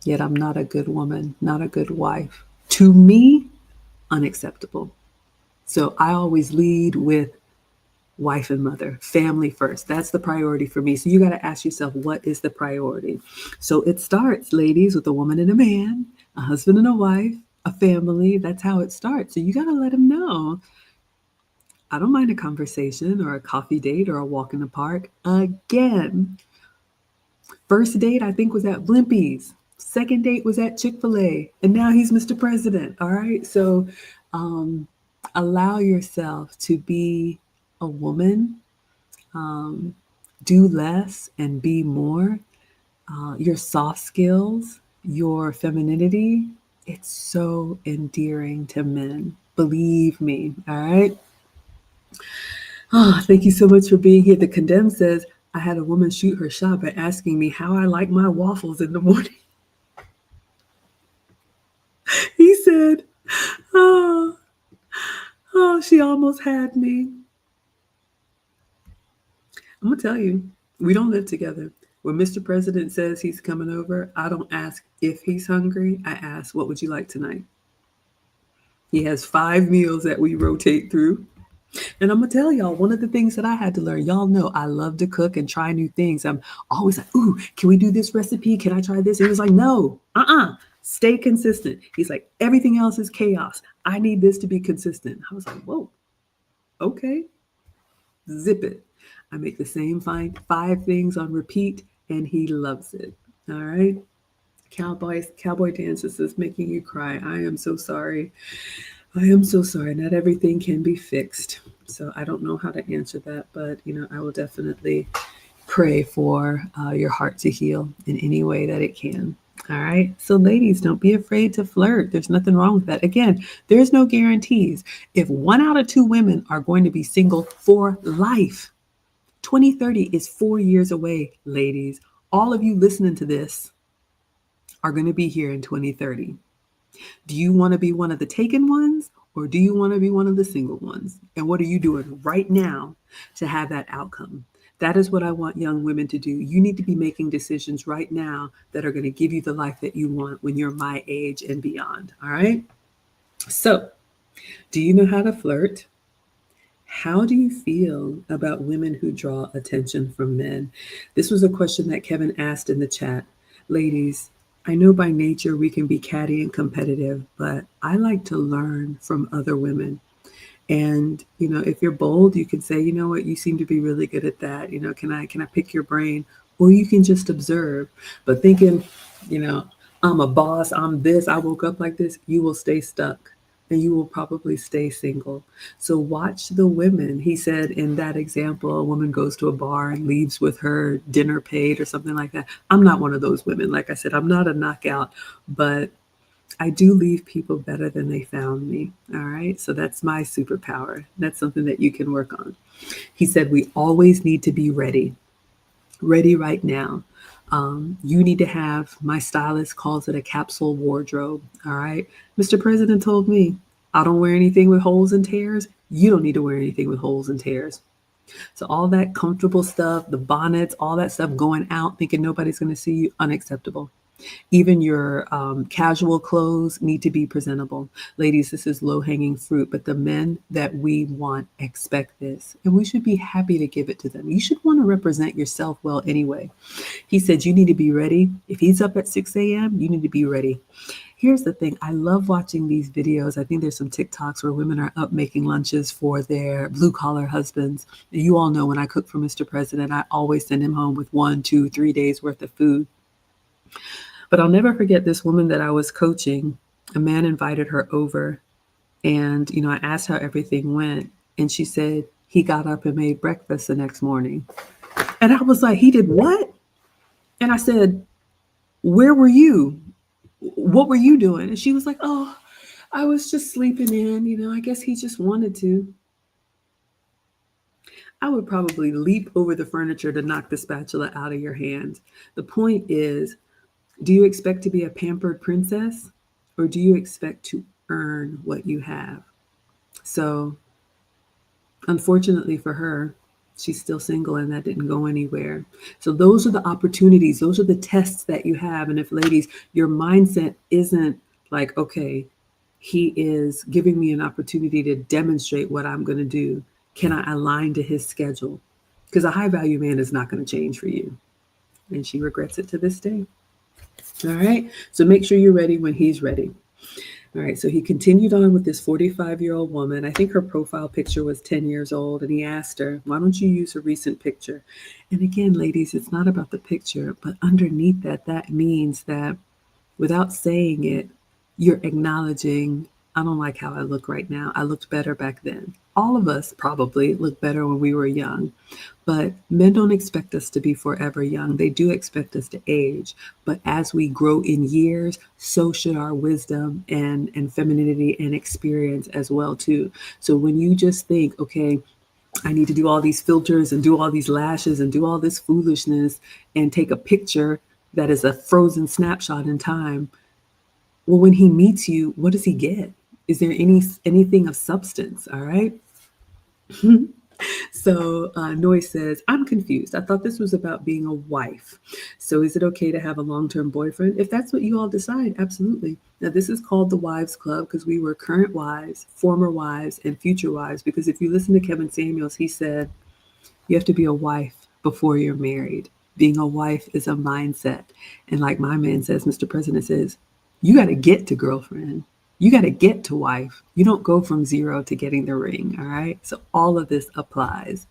Speaker 1: yet I'm not a good woman, not a good wife, to me, unacceptable. So I always lead with wife and mother, family first. That's the priority for me. So you got to ask yourself, what is the priority? So it starts, ladies, with a woman and a man, a husband and a wife, a family. That's how it starts. So you got to let them know, I don't mind a conversation or a coffee date or a walk in the park. Again, first date I think was at Blimpie's. Second date was at Chick-fil-A. And now he's Mr. President. All right. So um, allow yourself to be a woman, um, do less and be more. Your soft skills, your femininity, it's so endearing to men. Believe me. All right. Oh, thank you so much for being here. The Condemned says, I had a woman shoot her shot by asking me how I like my waffles in the morning. He said, oh, oh, she almost had me. I'm going to tell you, we don't live together. When Mr. President says he's coming over, I don't ask if he's hungry. I ask, what would you like tonight? He has 5 meals that we rotate through. And I'm gonna tell y'all one of the things that I had to learn. Y'all know I love to cook and try new things. I'm always like, "Ooh, can we do this recipe? Can I try this?" And he was like, "No, stay consistent." He's like, "Everything else is chaos. I need this to be consistent." I was like, "Whoa, okay, zip it." I make the same five things on repeat, and he loves it. All right. Cowboy dances is making you cry. I am so sorry. I am so sorry. Not everything can be fixed. So I don't know how to answer that, but I will definitely pray for your heart to heal in any way that it can. All right. So, ladies, don't be afraid to flirt. There's nothing wrong with that. Again, there's no guarantees. If 1 out of 2 women are going to be single for life, 2030 is 4 years away, ladies. All of you listening to this are going to be here in 2030. Do you want to be one of the taken ones or do you want to be one of the single ones? And what are you doing right now to have that outcome? That is what I want young women to do. You need to be making decisions right now that are going to give you the life that you want when you're my age and beyond. All right. So, do you know how to flirt? How do you feel about women who draw attention from men? This was a question that Kevin asked in the chat. Ladies, I know by nature we can be catty and competitive, but I like to learn from other women. And if you're bold, you can say, you know what, you seem to be really good at that. Can I pick your brain? Or you can just observe. But thinking, you know, I'm a boss, I'm this, I woke up like this, you will stay stuck and you will probably stay single. So watch the women. He said in that example, a woman goes to a bar and leaves with her dinner paid or something like that. I'm not one of those women. Like I said, I'm not a knockout, but I do leave people better than they found me. All right. So that's my superpower. That's something that you can work on. He said, we always need to be ready right now. You need to have, my stylist calls it a capsule wardrobe. All right. Mr. President told me, I don't wear anything with holes and tears. You don't need to wear anything with holes and tears. So all that comfortable stuff, the bonnets, all that stuff going out, thinking nobody's going to see you, unacceptable. Even your casual clothes need to be presentable. Ladies, this is low hanging fruit, but the men that we want expect this. And we should be happy to give it to them. You should want to represent yourself well anyway. He said you need to be ready. If he's up at 6 a.m., you need to be ready. Here's the thing. I love watching these videos. I think there's some TikToks where women are up making lunches for their blue collar husbands. And you all know when I cook for Mr. President, I always send him home with 1, 2, 3 days worth of food. But I'll never forget this woman that I was coaching. A man invited her over and, I asked how everything went. And she said, he got up and made breakfast the next morning. And I was like, he did what? And I said, where were you? What were you doing? And she was like, oh, I was just sleeping in. I guess he just wanted to. I would probably leap over the furniture to knock the spatula out of your hand. The point is, do you expect to be a pampered princess or do you expect to earn what you have? So, unfortunately for her, she's still single and that didn't go anywhere. So, those are the opportunities, those are the tests that you have. And if, ladies, your mindset isn't like, okay, he is giving me an opportunity to demonstrate what I'm going to do. Can I align to his schedule? Because a high value man is not going to change for you. And she regrets it to this day. All right. So make sure you're ready when he's ready. All right, so he continued on with this 45-year-old woman. I think her profile picture was 10 years old, and he asked her, why don't you use a recent picture? And again, ladies, it's not about the picture, but underneath that, that means that without saying it, you're acknowledging, I don't like how I look right now. I looked better back then. All of us probably looked better when we were young. But men don't expect us to be forever young. They do expect us to age. But as we grow in years, so should our wisdom and femininity and experience as well too. So when you just think, okay, I need to do all these filters and do all these lashes and do all this foolishness and take a picture that is a frozen snapshot in time. Well, when he meets you, what does he get? Is there anything of substance? All right. So Noy says, I'm confused. I thought this was about being a wife. So is it okay to have a long-term boyfriend? If that's what you all decide, absolutely. Now, this is called the Wives Club because we were current wives, former wives, and future wives. Because if you listen to Kevin Samuels, he said, you have to be a wife before you're married. Being a wife is a mindset. And like my man says, Mr. President says, you got to get to girlfriend. You got to get to wife. You don't go from zero to getting the ring. All right. So all of this applies.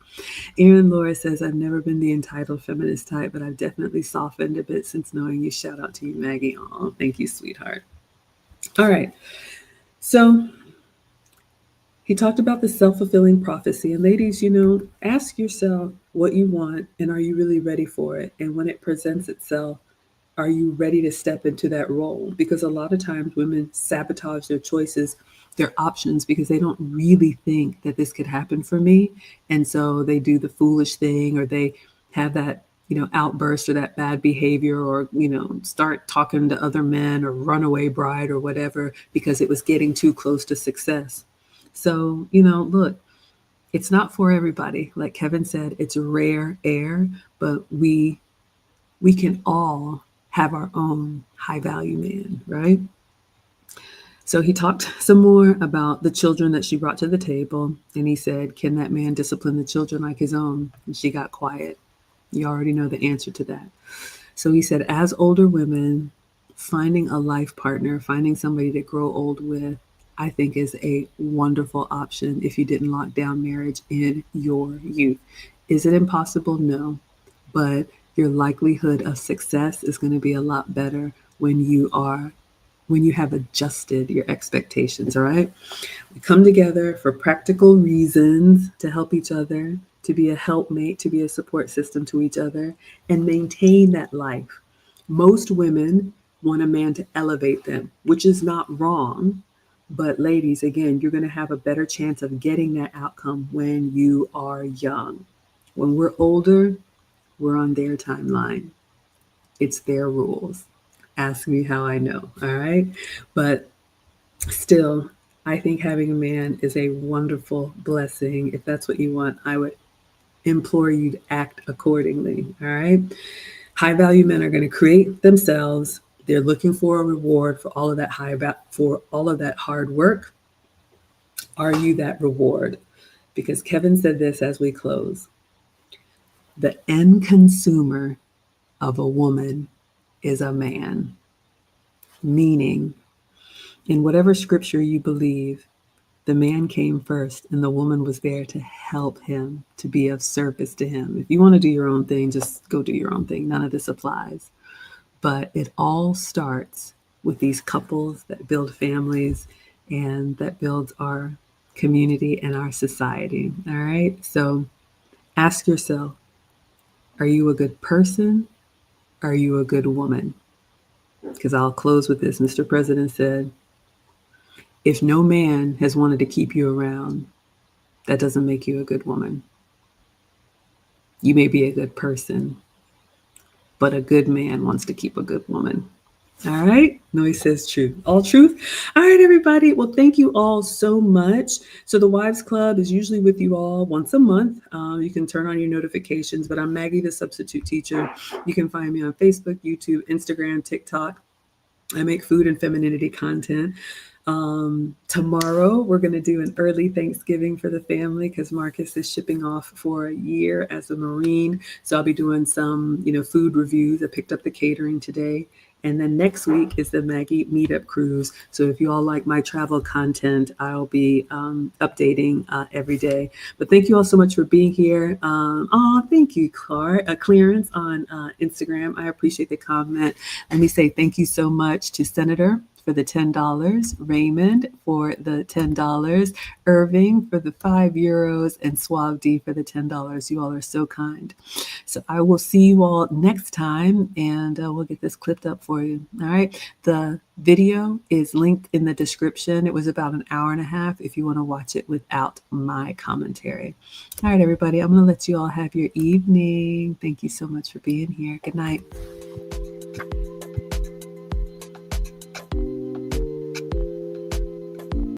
Speaker 1: Erin Laura says, I've never been the entitled feminist type, but I've definitely softened a bit since knowing you. Shout out to you, Maggie. Oh, thank you, sweetheart. All right. So he talked about the self-fulfilling prophecy. And ladies, ask yourself what you want and are you really ready for it? And when it presents itself, are you ready to step into that role? Because a lot of times women sabotage their choices, their options, because they don't really think that this could happen for me. And so they do the foolish thing or they have that, outburst or that bad behavior or, start talking to other men or runaway bride or whatever because it was getting too close to success. So, look, it's not for everybody. Like Kevin said, it's rare air, but we can all have our own high value man, right? So he talked some more about the children that she brought to the table. And he said, can that man discipline the children like his own? And she got quiet. You already know the answer to that. So he said, as older women, finding a life partner, finding somebody to grow old with, I think is a wonderful option if you didn't lock down marriage in your youth. Is it impossible? No. But your likelihood of success is going to be a lot better when you have adjusted your expectations, all right? We come together for practical reasons to help each other, to be a helpmate, to be a support system to each other, and maintain that life. Most women want a man to elevate them, which is not wrong. But ladies, again, you're going to have a better chance of getting that outcome when you are young. When we're older, we're on their timeline. It's their rules. Ask me how I know, all right? But still, I think having a man is a wonderful blessing. If that's what you want, I would implore you to act accordingly, all right? High value men are going to create themselves. They're looking for a reward for all of that hard work. Are you that reward? Because Kevin said this as we close. The end consumer of a woman is a man. Meaning, in whatever scripture you believe, the man came first and the woman was there to help him, to be of service to him. If you want to do your own thing, just go do your own thing. None of this applies. But it all starts with these couples that build families and that builds our community and our society. All right. So ask yourself, are you a good person? Are you a good woman? Because I'll close with this. Mr. President said, if no man has wanted to keep you around, that doesn't make you a good woman. You may be a good person, but a good man wants to keep a good woman. All right. Noise says true. All truth. All right, everybody. Well, thank you all so much. So the Wives Club is usually with you all once a month. You can turn on your notifications, but I'm Maggie, the substitute teacher. You can find me on Facebook, YouTube, Instagram, TikTok. I make food and femininity content. Tomorrow, we're going to do an early Thanksgiving for the family because Marcus is shipping off for a year as a Marine. So I'll be doing some, food reviews. I picked up the catering today. And then next week is the Maggie meetup cruise. So if you all like my travel content, I'll be updating every day. But thank you all so much for being here. Thank you, Clarence on Instagram. I appreciate the comment. Let me say thank you so much to Senator for the $10, Raymond for the $10, Irving for the €5, and Suave D for the $10. You all are so kind. So I will see you all next time, and we'll get this clipped up for you. All right. The video is linked in the description. It was about an hour and a half if you want to watch it without my commentary. All right, everybody. I'm going to let you all have your evening. Thank you so much for being here. Good night.